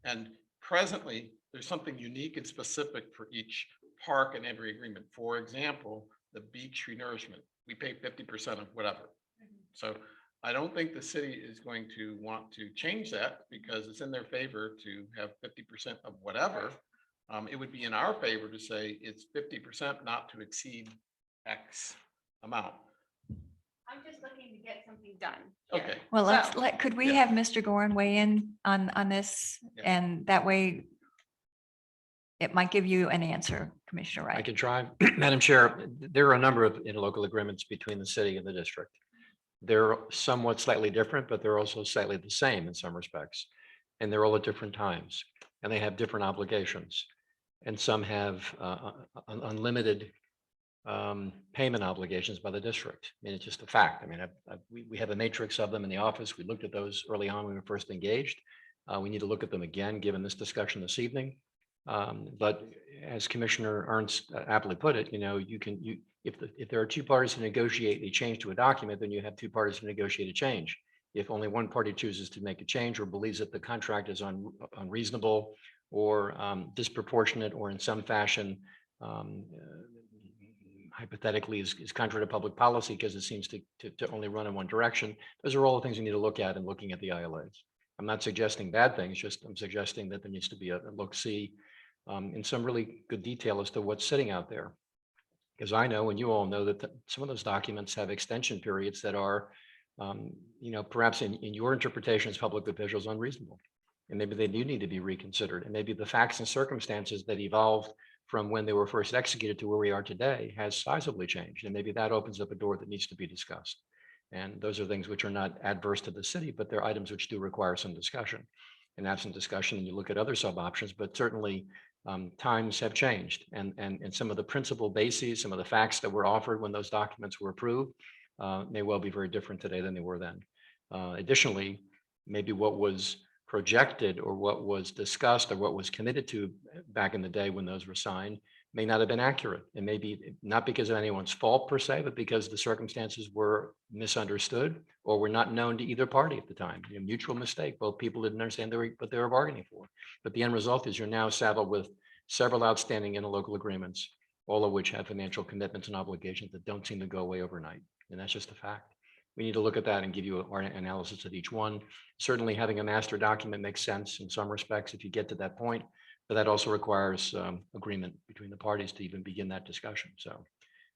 And presently, there's something unique and specific for each park and every agreement. For example, the beach renourishment, we pay 50% of whatever. So I don't think the city is going to want to change that because it's in their favor to have 50% of whatever. It would be in our favor to say it's 50% not to exceed X amount. I'm just looking to get something done. here. Okay. Well, So- could we Yeah. have Mr. Gorin weigh in on this? Yeah. And that way it might give you an answer, Commissioner I Wright. could try. Madam Chair, there are a number of interlocal agreements between the city and the district. They're somewhat slightly different, but they're also slightly the same in some respects. And they're all at different times, and they have different obligations. And some have unlimited payment obligations by the district. I mean, it's just a fact. I mean, we have a matrix of them in the office. We looked at those early on when we were first engaged. We need to look at them again, given this discussion this evening. But as Commissioner Ernst aptly put it, if there are two parties to negotiate a change to a document, then you have two parties to negotiate a change. If only one party chooses to make a change or believes that the contract is unreasonable or disproportionate or in some fashion hypothetically is contrary to public policy because it seems to only run in one direction, those are all the things we need to look at in looking at the ILAs. I'm not suggesting bad things, just I'm suggesting that there needs to be a look-see in some really good detail as to what's sitting out there. Because I know, and you all know, that some of those documents have extension periods that are, perhaps in your interpretation as public officials, unreasonable. And maybe they do need to be reconsidered. And maybe the facts and circumstances that evolved from when they were first executed to where we are today has sizably changed. And maybe that opens up a door that needs to be discussed. And those are things which are not adverse to the city, but they're items which do require some discussion. And absent discussion, and you look at other sub options, but certainly times have changed. And some of the principal bases, some of the facts that were offered when those documents were approved may well be very different today than they were then. Additionally, maybe what was projected or what was discussed or what was committed to back in the day when those were signed may not have been accurate. And maybe not because of anyone's fault per se, but because the circumstances were misunderstood or were not known to either party at the time. A mutual mistake. Both people didn't understand what they were bargaining for. But the end result is you're now saddled with several outstanding interlocal agreements, all of which have financial commitments and obligations that don't seem to go away overnight. And that's just a fact. We need to look at that and give you our analysis of each one. Certainly having a master document makes sense in some respects if you get to that point, but that also requires agreement between the parties to even begin that discussion. So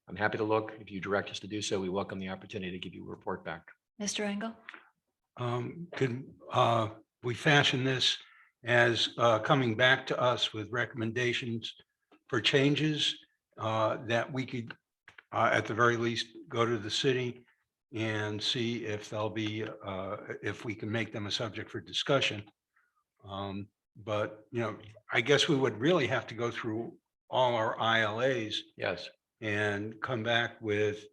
I'm happy to look. If you direct us to do so, we welcome the opportunity to give you a report back. Mr. Engel? Could we fashion this as coming back to us with recommendations for changes that we could, at the very least, go to the city and see if they'll be, if we can make them a subject for discussion. But, I guess we would really have to go through all our ILAs Yes, and come back with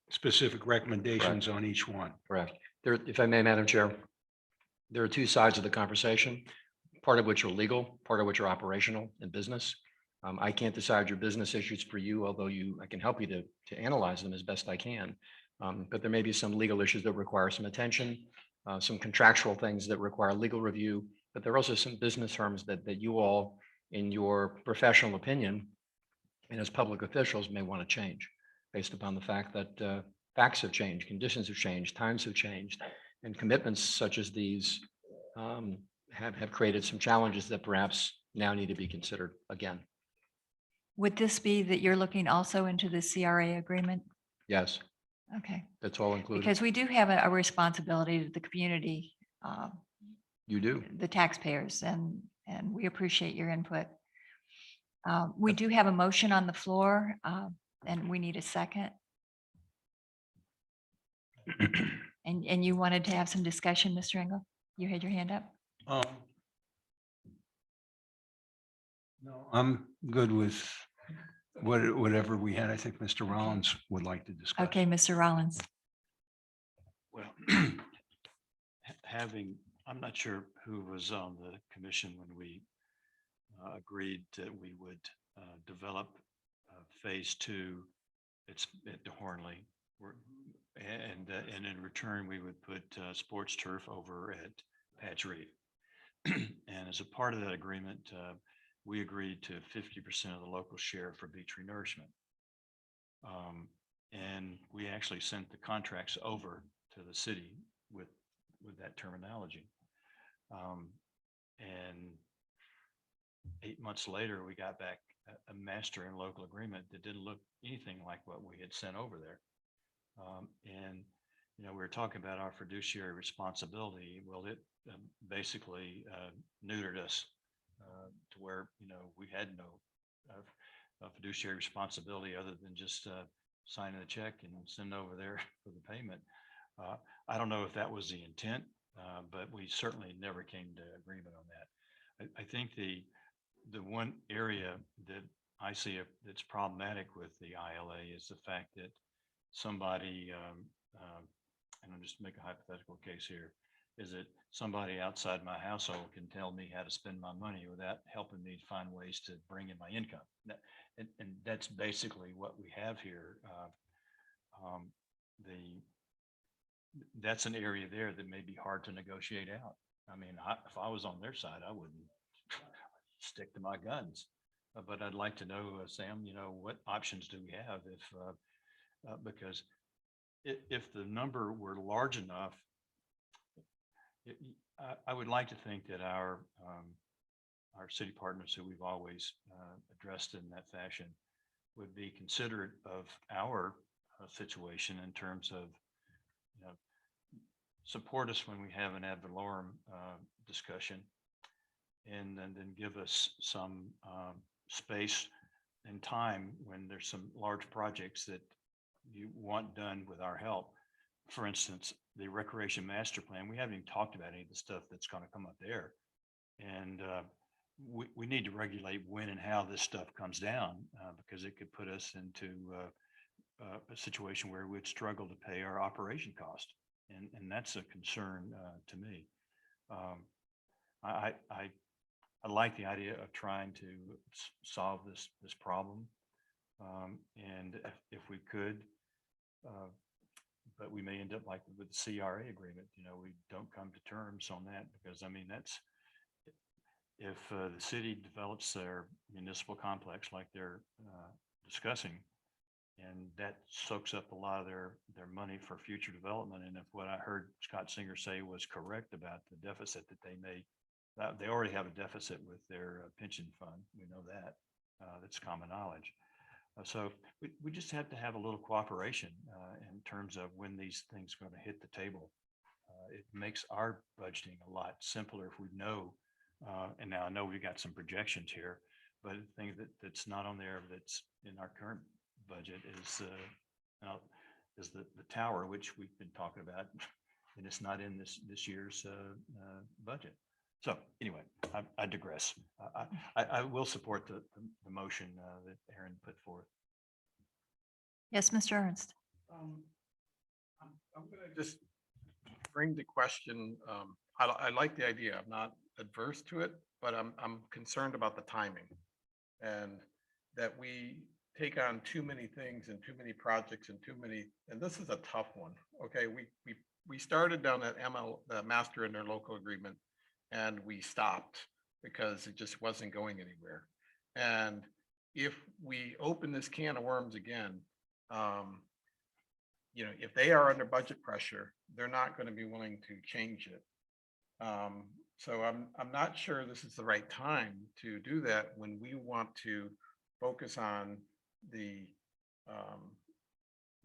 specific recommendations on each one. correct. There, if I may, Madam Chair, there are two sides of the conversation, part of which are legal, part of which are operational and business. I can't decide your business issues for you, although I can help you to analyze them as best I can. But there may be some legal issues that require some attention, some contractual things that require legal review, but there are also some business terms that you all, in your professional opinion, and as public officials may want to change based upon the fact that facts have changed, conditions have changed, times have changed, and commitments such as these have created some challenges that perhaps now need to be considered again. Would this be that you're looking also into the CRA agreement? Yes, Okay, that's all included. because we do have a responsibility to the community, You do. the taxpayers, and we appreciate your input. We do have a motion on the floor, and we need a second. And you wanted to have some discussion, Mr. Engel? You had your hand up? No, I'm good with whatever we had. I think Mr. Rollins would like to discuss. Okay, Mr. Rollins. Well, I'm not sure who was on the commission when we agreed that we would develop phase two. It's at Hornley. And in return, we would put sports turf over at Patch Reef. And as a part of that agreement, we agreed to 50% of the local share for beach renourishment. And we actually sent the contracts over to the city with that terminology. And 8 months later, we got back a master and local agreement that didn't look anything like what we had sent over there. And we were talking about our fiduciary responsibility. Well, it basically neutered us to where, we had no fiduciary responsibility other than just signing a check and send over there for the payment. I don't know if that was the intent, but we certainly never came to agreement on that. I think the one area that I see that's problematic with the ILA is the fact that somebody, and I'll just make a hypothetical case here, is that somebody outside my household can tell me how to spend my money without helping me find ways to bring in my income. And that's basically what we have here. That's an area there that may be hard to negotiate out. I mean, if I was on their side, I wouldn't stick to my guns. But I'd like to know, Sam, what options do we have because if the number were large enough, I would like to think that our city partners who we've always addressed in that fashion would be considerate of our situation in terms of, support us when we have an ad valorem discussion, and then give us some space and time when there's some large projects that you want done with our help. For instance, the recreation master plan, we haven't even talked about any of the stuff that's going to come up there. And we need to regulate when and how this stuff comes down because it could put us into a situation where we'd struggle to pay our operation cost. And that's a concern to me. I like the idea of trying to solve this problem. And if we could, but we may end up like with the CRA agreement, we don't come to terms on that because I mean, that's, if the city develops their municipal complex like they're discussing, and that soaks up a lot of their money for future development. And if what I heard Scott Singer say was correct about the deficit that they already have a deficit with their pension fund. We know that. That's common knowledge. So we just have to have a little cooperation in terms of when these things are going to hit the table. It makes our budgeting a lot simpler if we know. And now I know we got some projections here, but the thing that's not on there that's in our current budget is the tower, which we've been talking about, and it's not in this year's budget. So anyway, I digress. I will support the motion that Aaron put forth. Yes, Mr. Ernst. I'm going to just bring the question. I like the idea. I'm not adverse to it, but I'm concerned about the timing and that we take on too many things and too many projects and and this is a tough one. Okay, we started down that the master interlocal agreement, and we stopped because it just wasn't going anywhere. And if we open this can of worms again, if they are under budget pressure, they're not going to be willing to change it. So I'm not sure this is the right time to do that when we want to focus on the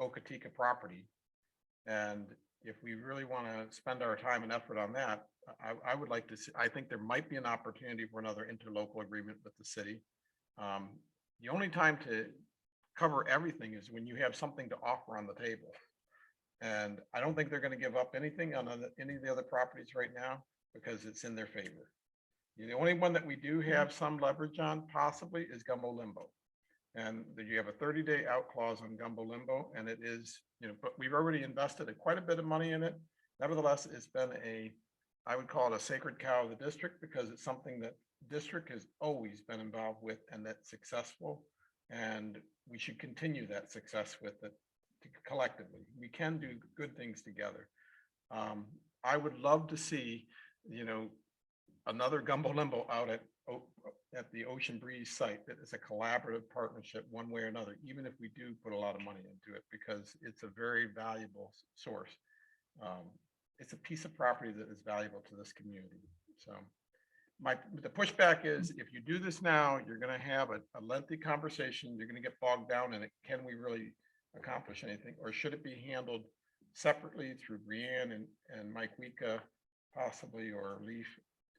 Bocatica property. And if we really want to spend our time and effort on that, I would like to see, I think there might be an opportunity for another interlocal agreement with the city. The only time to cover everything is when you have something to offer on the table. And I don't think they're going to give up anything on any of the other properties right now because it's in their favor. The only one that we do have some leverage on possibly is Gumbo Limbo. And you have a 30-day out clause on Gumbo Limbo, and it is, but we've already invested quite a bit of money in it. Nevertheless, it's been I would call it a sacred cow of the district because it's something that district has always been involved with and that's successful. And we should continue that success with it collectively. We can do good things together. I would love to see, another Gumbo Limbo out at the Ocean Breeze site that is a collaborative partnership one way or another, even if we do put a lot of money into it, because it's a very valuable source. It's a piece of property that is valuable to this community. So the pushback is if you do this now, you're going to have a lengthy conversation. You're going to get bogged down in it. Can we really accomplish anything, or should it be handled separately through Brianne and Mike Wika possibly, or Leaf,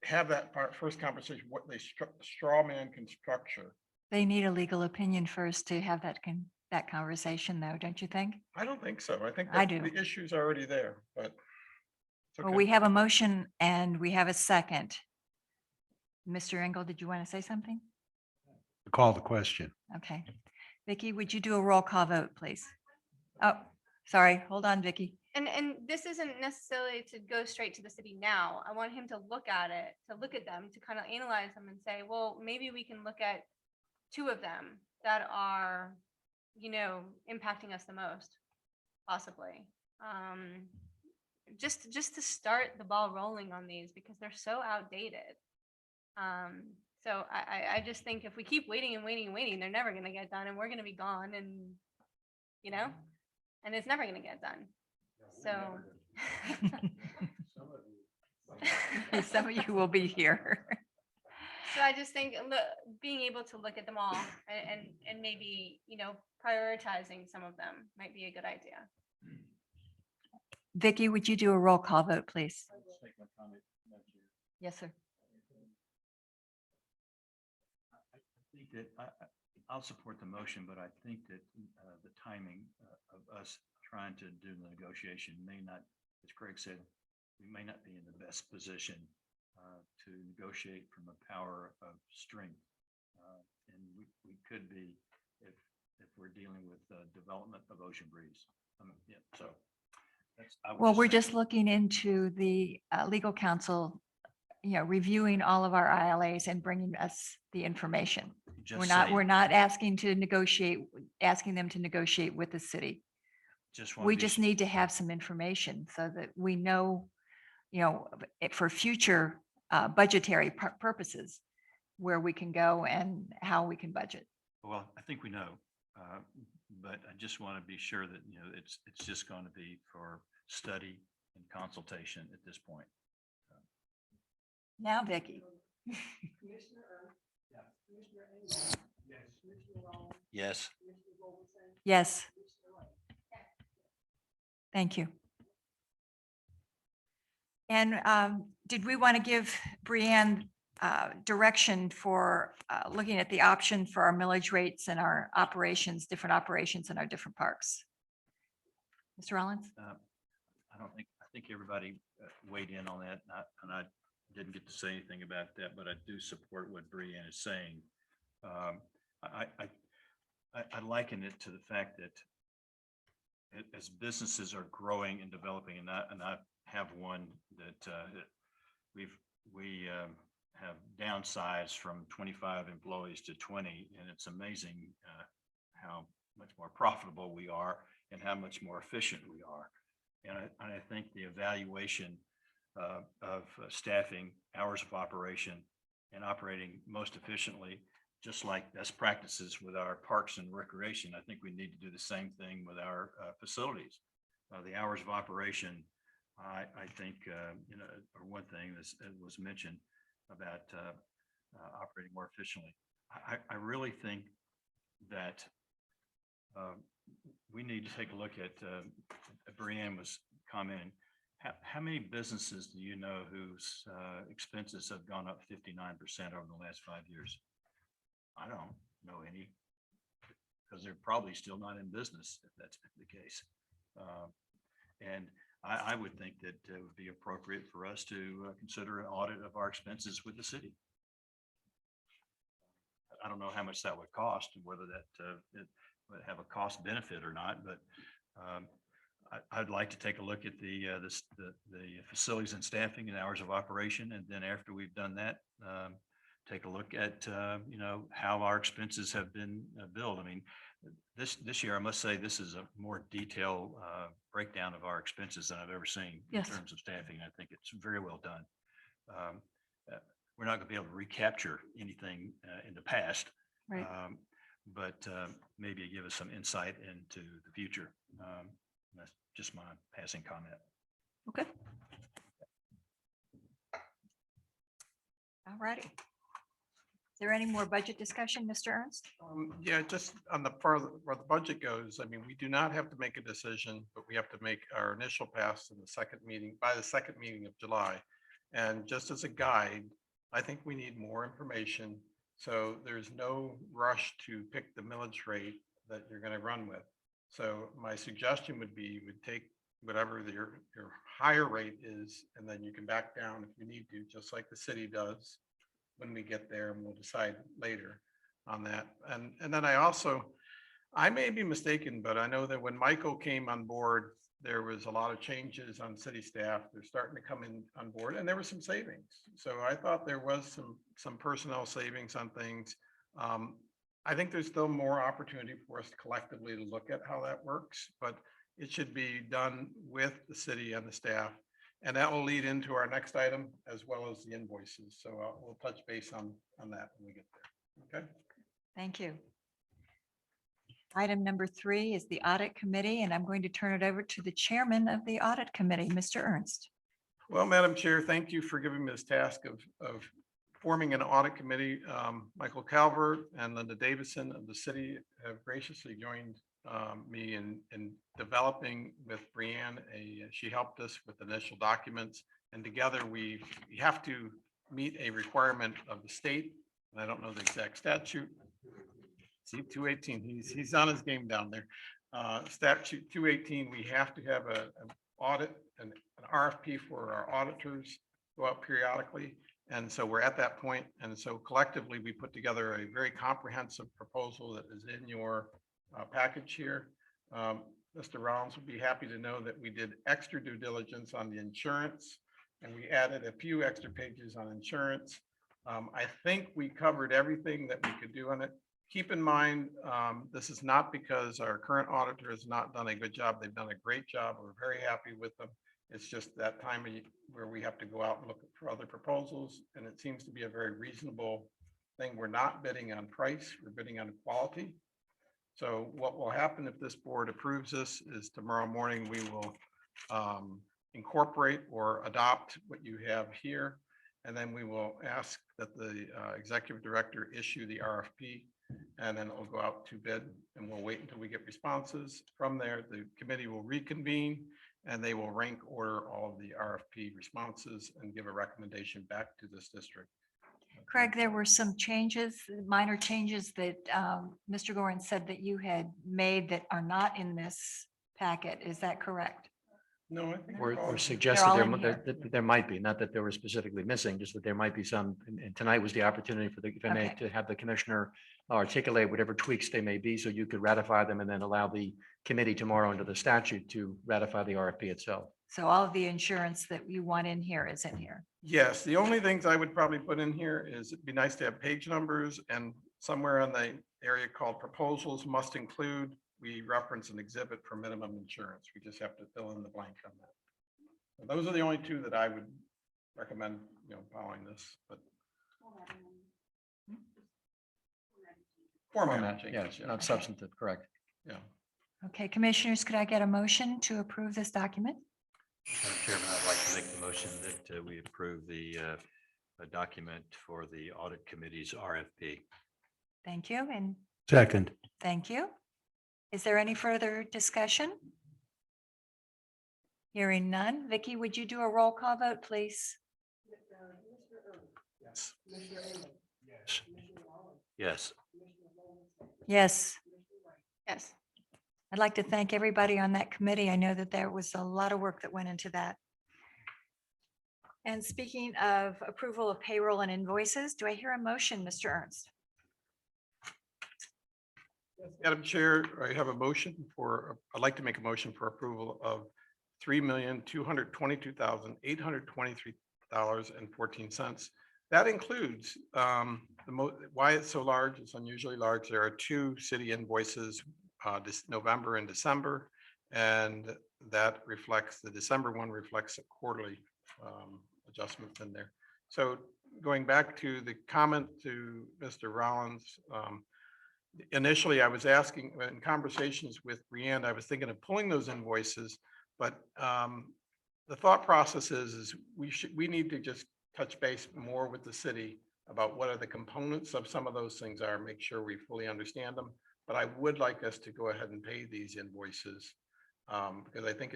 have that first conversation, what they straw man can structure. They need a legal opinion first to have that conversation though, don't you think? I don't think so. I think I that do. the issue's already there, but. it's Well, okay. we have a motion and we have a second. Mr. Engel, did you want to say something? Call the question. Okay. Vicky, would you do a roll call vote, please? Oh, sorry. Hold on, Vicky. And this isn't necessarily to go straight to the city now. I want him to look at it, to look at them, to kind of analyze them and say, well, maybe we can look at two of them that are, impacting us the most, possibly. Just to start the ball rolling on these because they're so outdated. So I just think if we keep waiting and waiting and waiting, they're never gonna get done and we're gonna be gone and, and it's never gonna get done. So. Some of you will be here. So I just think being able to look at them all and maybe, prioritizing some of them might be a good idea. Vicky, would you do a roll call vote, please? Yes, sir. I think that I'll support the motion, but I think that the timing of us trying to do the negotiation may not, as Craig said, we may not be in the best position to negotiate from a power of strength. And we could be if we're dealing with development of Ocean Breeze. Yeah, so. Well, we're just looking into the legal counsel, reviewing all of our ILAs and bringing us the information. We're not asking them to negotiate with the city. We just need to have some information so that we know, for future budgetary purposes, where we can go and how we can budget. Well, I think we know, but I just want to be sure that, it's just going to be for study and consultation at this point. Now, Vicky. Yes. Yes. Thank you. And did we want to give Brianne direction for looking at the option for our millage rates and our operations, different operations in our different parks? Mr. Rollins? I think everybody weighed in on that, and I didn't get to say anything about that, but I do support what Brianne is saying. I liken it to the fact that as businesses are growing and developing, and I have one that we have downsized from 25 employees to 20, and it's amazing how much more profitable we are and how much more efficient we are. And I think the evaluation of staffing, hours of operation, and operating most efficiently, just like best practices with our parks and recreation, I think we need to do the same thing with our facilities. The hours of operation, I think, are one thing that was mentioned about operating more efficiently. I really think that we need to take a look at, Brianne was commenting, how many businesses do you know whose expenses have gone up 59% over the last 5 years? I don't know any, because they're probably still not in business if that's the case. And I would think that it would be appropriate for us to consider an audit of our expenses with the city. I don't know how much that would cost and whether that it would have a cost benefit or not, but I'd like to take a look at the facilities and staffing and hours of operation. And then after we've done that, take a look at, how our expenses have been billed. I mean, this year, I must say, this is a more detailed breakdown of our expenses than I've ever seen in terms of staffing. I think it's very well done. We're not going to be able to recapture anything in the past, Right. But maybe give us some insight into the future. That's just my passing comment. Okay. All righty. there any more budget discussion, Mr. Ernst? Yeah, just on the further, where the budget goes, I mean, we do not have to make a decision, but we have to make our initial pass in the second meeting, by the second meeting of July. And just as a guide, I think we need more information. So there's no rush to pick the millage rate that you're going to run with. So my suggestion would be you would take whatever your higher rate is, and then you can back down if you need to, just like the city does when we get there, and we'll decide later on that. And then I may be mistaken, but I know that when Michael came on board, there was a lot of changes on city staff. They're starting to come in on board, and there were some savings. So I thought there was some personnel savings on things. I think there's still more opportunity for us collectively to look at how that works, but it should be done with the city and the staff. And that will lead into our next item as well as the invoices. So we'll touch base on that when we get there. Okay. Thank you. Item number 3 is the audit committee, and I'm going to turn it over to the chairman of the audit committee, Mr. Ernst. Well, Madam Chair, thank you for giving me this task of forming an audit committee. Michael Calvert and Linda Davison of the city have graciously joined me in developing with Brianne. She helped us with initial documents, and together we have to meet a requirement of the state. And I don't know the exact statute. See, 218, he's on his game down there. Statute 218, we have to have an audit, an RFP for our auditors go out periodically. And so we're at that point. And so collectively, we put together a very comprehensive proposal that is in your package here. Mr. Rollins would be happy to know that we did extra due diligence on the insurance, and we added a few extra pages on insurance. I think we covered everything that we could do on it. Keep in mind, this is not because our current auditor has not done a good job. They've done a great job. We're very happy with them. It's just that time where we have to go out and look for other proposals, and it seems to be a very reasonable thing. We're not bidding on price, we're bidding on quality. So what will happen if this board approves this is tomorrow morning, we will incorporate or adopt what you have here. And then we will ask that the executive director issue the RFP, and then it will go out to bid, and we'll wait until we get responses. From there, the committee will reconvene, and they will rank order all of the RFP responses and give a recommendation back to this district. Craig, there were some changes, minor changes that Mr. Gorin said that you had made that are not in this packet. Is that correct? No, I think. Or suggested all there, in here. that there might be, not that they were specifically missing, just that there might be some, and tonight was the opportunity for the, if I may, Okay. to have the commissioner articulate whatever tweaks they may be, so you could ratify them and then allow the committee tomorrow under the statute to ratify the RFP itself. So all of the insurance that you want in here is in here. Yes, the only things I would probably put in here is it'd be nice to have page numbers, and somewhere on the area called proposals must include, we reference an exhibit for minimum insurance. We just have to fill in the blank on that. So those are the only two that I would recommend, following this, but. Format Yeah, changes, yeah. not substantive, correct. Yeah. Okay, commissioners, could I get a motion to approve this document? Madam Chairman, I'd like to make the motion that we approve the document for the audit committee's RFP. Thank you, and Second. thank you. Is there any further discussion? Hearing none. Vicky, would you do a roll call vote, please? Yes. Yes. Yes. Yes. Yes. I'd like to thank everybody on that committee. I know that there was a lot of work that went into that. And speaking of approval of payroll and invoices, do I hear a motion, Mr. Ernst? Madam Chair, I have a motion I'd like to make a motion for approval of $3,222,823.14. That includes why it's so large. It's unusually large. There are two city invoices, this November and December, and that reflects, the December one reflects a quarterly adjustments in there. So going back to the comment to Mr. Rollins, initially I was asking, in conversations with Brianne, I was thinking of pulling those invoices, but the thought process is we need to just touch base more with the city about what are the components of some of those things are, make sure we fully understand them. But I would like us to go ahead and pay these invoices because I think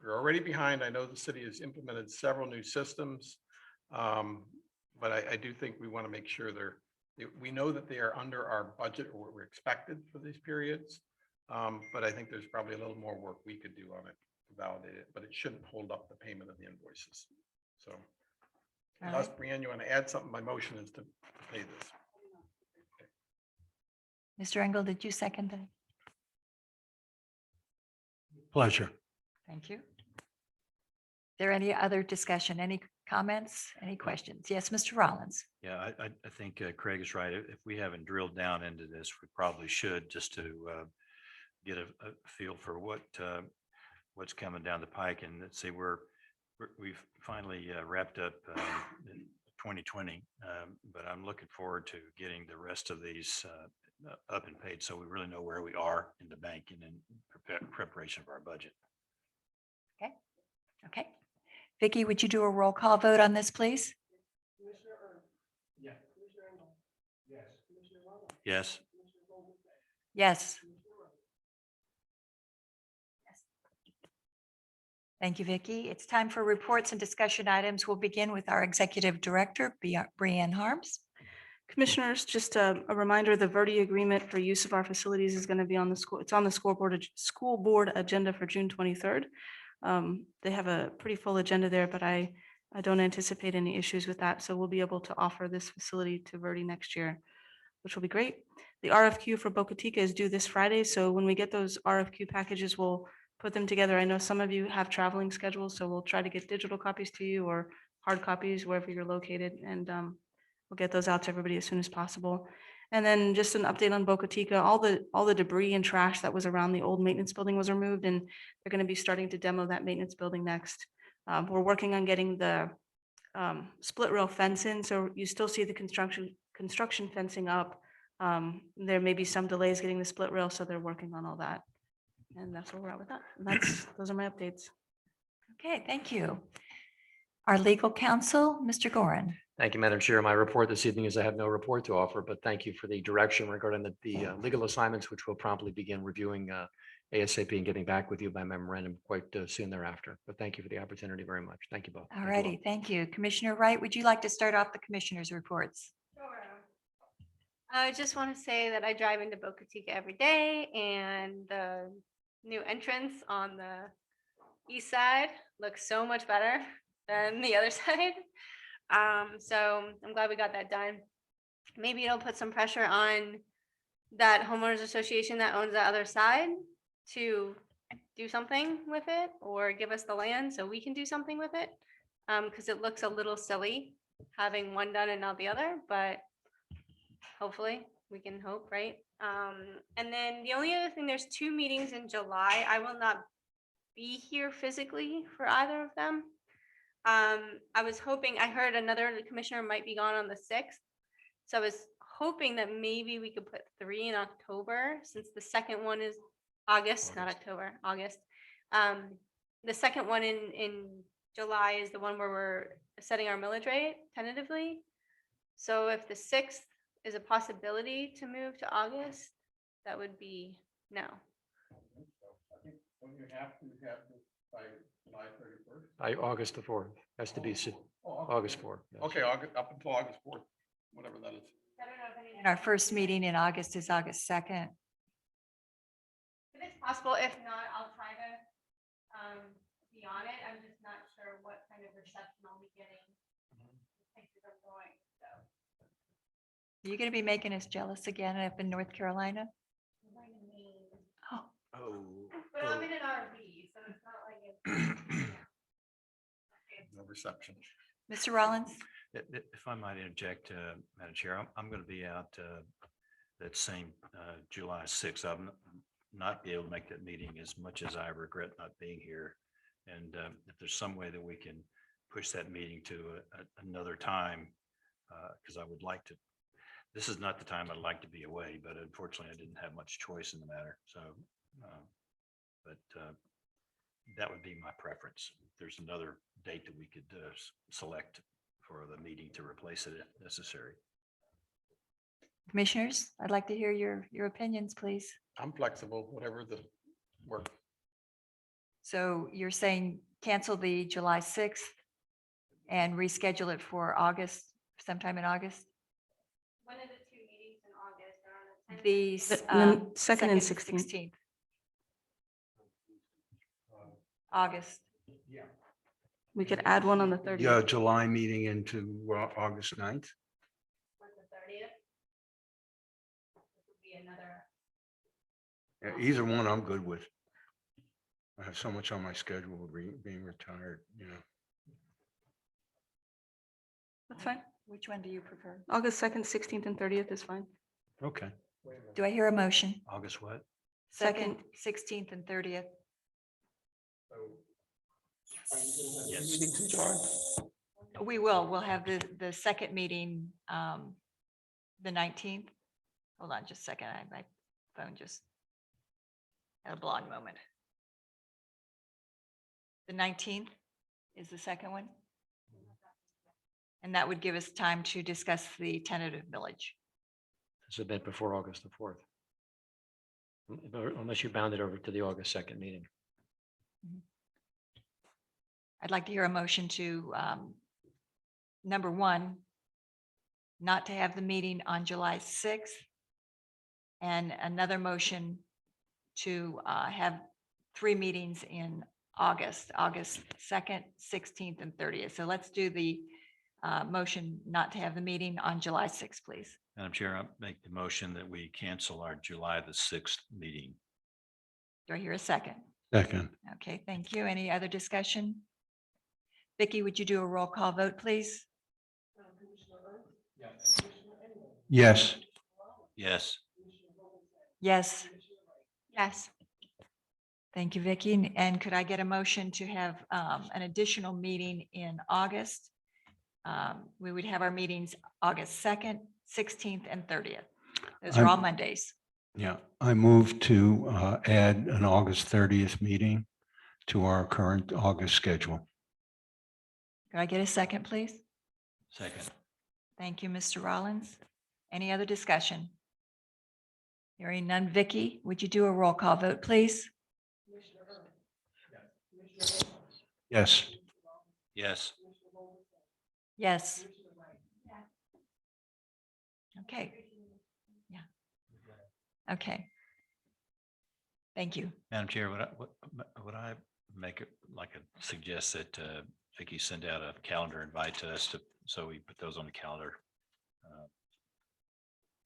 we're already behind. I know the city has implemented several new systems. But I do think we want to make sure we know that they are under our budget or what we're expected for these periods. But I think there's probably a little more work we could do on it to validate it, but it shouldn't hold up the payment of the invoices. So All unless right. Brianne, you want to add something, my motion is to pay this. Mr. Engel, did you second that? Pleasure. Thank you. Is there any other discussion, any comments, any questions? Yes, Mr. Rollins. Yeah, I think Craig is right. If we haven't drilled down into this, we probably should, just to get a feel for what's coming down the pike. And let's say we've finally wrapped up in 2020, but I'm looking forward to getting the rest of these up and paid, so we really know where we are in the bank and in preparation of our budget. Okay. Vicky, would you do a roll call vote on this, please? Yes. Yes. Thank you, Vicky. It's time for reports and discussion items. We'll begin with our Executive Director, Brianne Harms. Commissioners, just a reminder, the Verde agreement for use of our facilities is going to be on the it's on the school board agenda for June 23rd. They have a pretty full agenda there, but I don't anticipate any issues with that. So we'll be able to offer this facility to Verde next year, which will be great. The RFQ for Boca Chica is due this Friday. So when we get those RFQ packages, we'll put them together. I know some of you have traveling schedules, so we'll try to get digital copies to you or hard copies wherever you're located. And we'll get those out to everybody as soon as possible. And then just an update on Boca Chica, all the debris and trash that was around the old maintenance building was removed, and they're going to be starting to demo that maintenance building next. We're working on getting the split rail fence in, so you still see the construction fencing up. There may be some delays getting the split rail, so they're working on all that. And that's where we're at with that. And those are my updates. Okay, thank you. Our legal counsel, Mr. Gorin. Thank you, Madam Chair. My report this evening is I have no report to offer, but thank you for the direction regarding the legal assignments, which we'll promptly begin reviewing ASAP and getting back with you by memorandum quite soon thereafter. But thank you for the opportunity very much. Thank you both. All righty, thank you. Commissioner Wright, would you like to start off the commissioner's reports? I just want to say that I drive into Boca Chica every day, and the new entrance on the east side looks so much better than the other side. So I'm glad we got that done. Maybe it'll put some pressure on that homeowners association that owns the other side to do something with it or give us the land so we can do something with it. Because it looks a little silly having one done and not the other, but hopefully we can hope, right? And then the only other thing, there's 2 meetings in July. I will not be here physically for either of them. I was hoping, I heard another commissioner might be gone on the 6th. So I was hoping that maybe we could put 3 in October, since the second one is August, not October, August. The second one in July is the one where we're setting our millage rate tentatively. So if the 6th is a possibility to move to August, that would be no. When you have to by July 31st. By August the 4th, has to be August 4th. yes. Okay, up until August 4th, whatever that is. And our first meeting in August is August 2nd. If it's possible, if not, I'll try to be on it. I'm just not sure what kind of reception I'll be getting. Places I'm going, so. Are you going to be making us jealous again up in North Carolina? I'm going to Maine. Oh, But I'm in an RV, so it's not like it's. No reception. Mr. Rollins? If I might interject, Madam Chair, I'm going to be out that same July 6th. I'm not be able to make that meeting, as much as I regret not being here. And if there's some way that we can push that meeting to another time, because I would like to, this is not the time I'd like to be away, but unfortunately I didn't have much choice in the matter. So, that would be my preference. If there's another date that we could select for the meeting to replace it if necessary. Commissioners, I'd like to hear your opinions, please. I'm flexible, whatever the work. So you're saying cancel the July 6th and reschedule it for August, sometime in August? One of the two meetings in August are on the 10th. The Second and 16th. August. We could add one on the Yeah, 30th. July meeting into August 9th. Or the 30th. This would be another. Yeah, either one I'm good with. I have so much on my schedule with being retired, you know. That's fine. Which one do you prefer? August 2nd, 16th, and 30th is fine. Okay. Do I hear a motion? August what? Second, 16th and 30th. Yes. We will. We'll have the second meeting, the 19th. Hold on just a second. My phone just had a blonde moment. The 19th is the second one. And that would give us time to discuss the tentative millage. It's a bit before August the 4th. Unless you bound it over to the August 2nd meeting. I'd like to hear a motion to, number one, not to have the meeting on July 6th. And another motion to have 3 meetings in August 2nd, 16th, and 30th. So let's do the motion not to have the meeting on July 6th, please. Madam Chair, I make the motion that we cancel our July the 6th meeting. Do I hear a second? Second. Okay, thank you. Any other discussion? Vicky, would you do a roll call vote, please? Yes. Yes. Yes. Yes. Thank you, Vicky. And could I get a motion to have an additional meeting in August? We would have our meetings August 2nd, 16th, and 30th. Those are all Mondays. Yeah, I move to add an August 30th meeting to our current August schedule. Could I get a second, please? Second. Thank you, Mr. Rollins. Any other discussion? Hearing none. Vicky, would you do a roll call vote, please? Yes. Yes. Yes. Okay. Yeah. Okay. Thank you. Madam Chair, would I make it like suggest that Vicky send out a calendar invite to us so we put those on the calendar?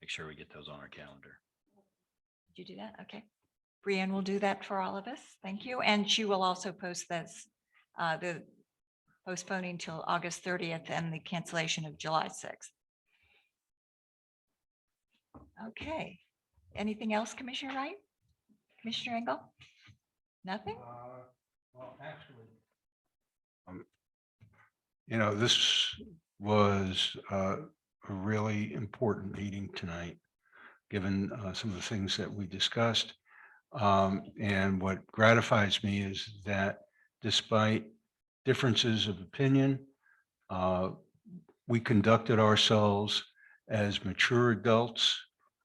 Make sure we get those on our calendar. Did you do that? Okay. Brianne will do that for all of us. Thank you. And she will also post this, the postponing till August 30th and the cancellation of July 6th. Okay. Anything else, Commissioner Wright? Commissioner Engel? Nothing? Well, actually, you know, this was a really important meeting tonight, given some of the things that we discussed. And what gratifies me is that despite differences of opinion, we conducted ourselves as mature adults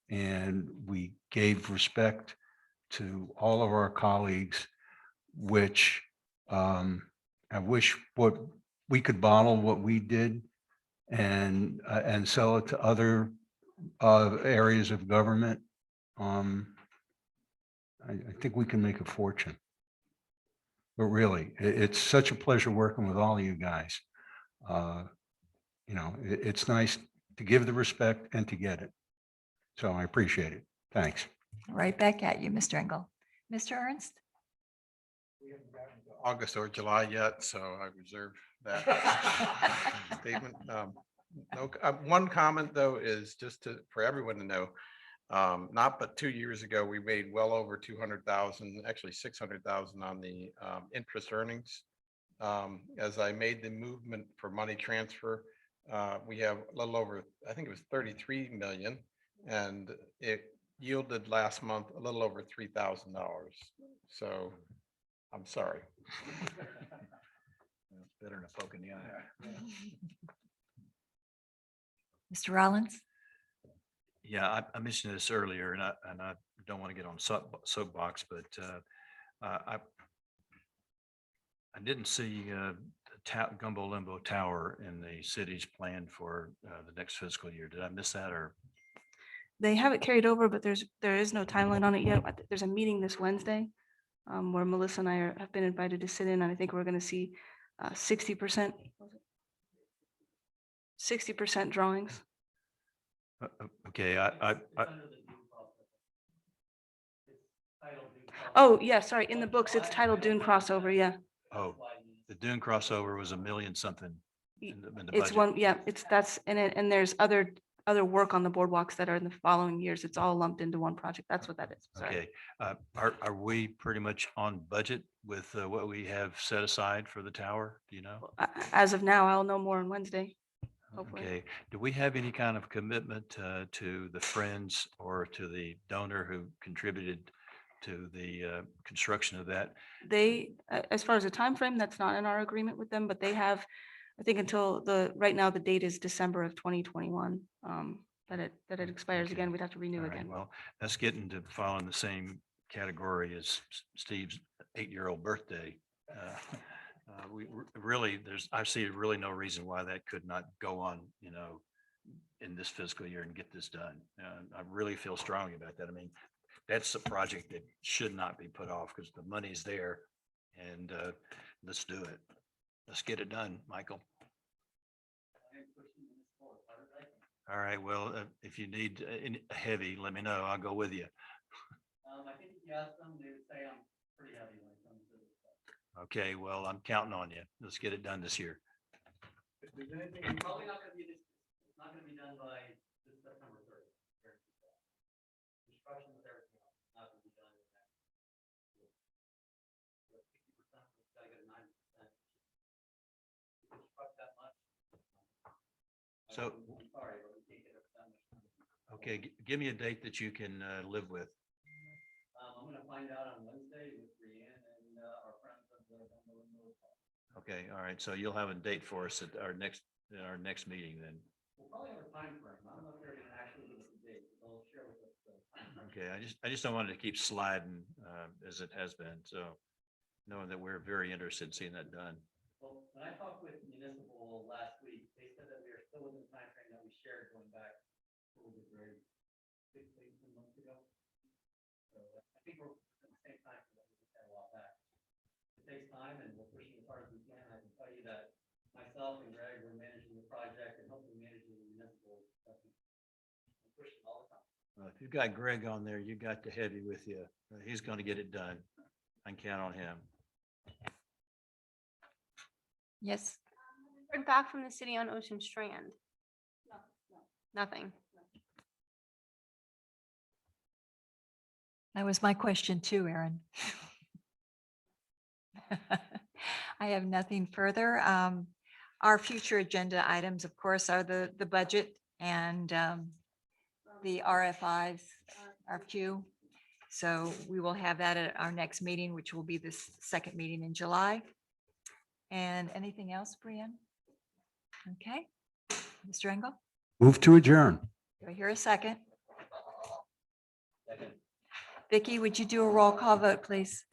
and we gave respect to all of our colleagues, which I wish what we could bottle what we did and sell it to other areas of government. I think we can make a fortune. But really, it's such a pleasure working with all of you guys. You know, it's nice to give the respect and to get it. So I appreciate it. Thanks. Right back at you, Mr. Engel. Mr. Ernst? August or July yet, so I reserve that statement. No, one comment though is just for everyone to know, not but 2 years ago, we made well over 200,000, actually 600,000 on the interest earnings. As I made the movement for money transfer, we have a little over, I think it was 33 million, and it yielded last month a little over $3,000. So I'm sorry. Better than a poke in the eye. Mr. Rollins? Yeah, I mentioned this earlier, and I don't want to get on soapbox, but I didn't see Gumbo Limbo Tower in the city's plan for the next fiscal year. Did I miss that, or? They have it carried over, but there is no timeline on it yet. There's a meeting this Wednesday where Melissa and I have been invited to sit in, and I think we're going to see 60%. 60% drawings. Okay, Oh, yeah, sorry. In the books, it's titled Dune Crossover. Yeah. oh, the Dune crossover was a million something in the It's budget. one, yeah, that's in it. And there's other work on the boardwalks that are in the following years. It's all lumped into one project. That's what that is. Sorry. Okay, are we pretty much on budget with what we have set aside for the tower? Do you know? As of now, I'll know more on Wednesday. Hopefully. Okay, do we have any kind of commitment to the friends or to the donor who contributed to the construction of that? They, as far as the time frame, that's not in our agreement with them, but they have, I think until right now, the date is December of 2021. That it expires Okay. again. We'd have to renew All right, again. well, that's getting to fall in the same category as Steve's 8-year-old birthday. Really, I see really no reason why that could not go on, in this fiscal year and get this done. I really feel strongly about that. I mean, that's a project that should not be put off because the money's there, and let's do it. Let's get it done, Michael. All right, well, if you need a heavy, let me know. I'll go with you. I think if you ask them, they would say I'm pretty heavy when it comes to this stuff. Okay, well, I'm counting on you. Let's get it done this year. If there's anything, probably not gonna be this, it's not gonna be done by this September 30th. Construction with everything else, not gonna be done in that. 60%, we've gotta get a 90%. Construct that much. So, I'm sorry, but we can't get it that much. okay, give me a date that you can live with. I'm gonna find out on Wednesday with Brianne and our friends of the. Okay, all right, so you'll have a date for us at our next meeting then. We'll probably have a time frame. I don't know if they're gonna actually give us a date, but they'll share with us the time frame. Okay, I just don't want it to keep sliding as it has been. So knowing that we're very interested in seeing that done. Well, when I talked with municipal last week, they said that we are still within the time frame that we shared going back, what was it, Greg? 6, 8 months ago. So I think we're at the same time that we just had a while back. It takes time and we're pushing as hard as we can. I can tell you that myself and Greg were managing the project and helping managing the municipal. Stuff. We're pushing all the time. If you've got Greg on there, you got the heavy with you. He's going to get it done. I can count on him. Yes. Heard back from the city on Ocean Strand? No. Nothing. That was my question too, Aaron. I have nothing further. Our future agenda items, of course, are the budget and the RFIs, RFQ. So we will have that at our next meeting, which will be the second meeting in July. And anything else, Brianne? Okay. Mr. Engel, Move to adjourn. do I hear a second? Vicky, would you do a roll call vote, please?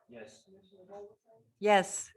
Yes. Yes.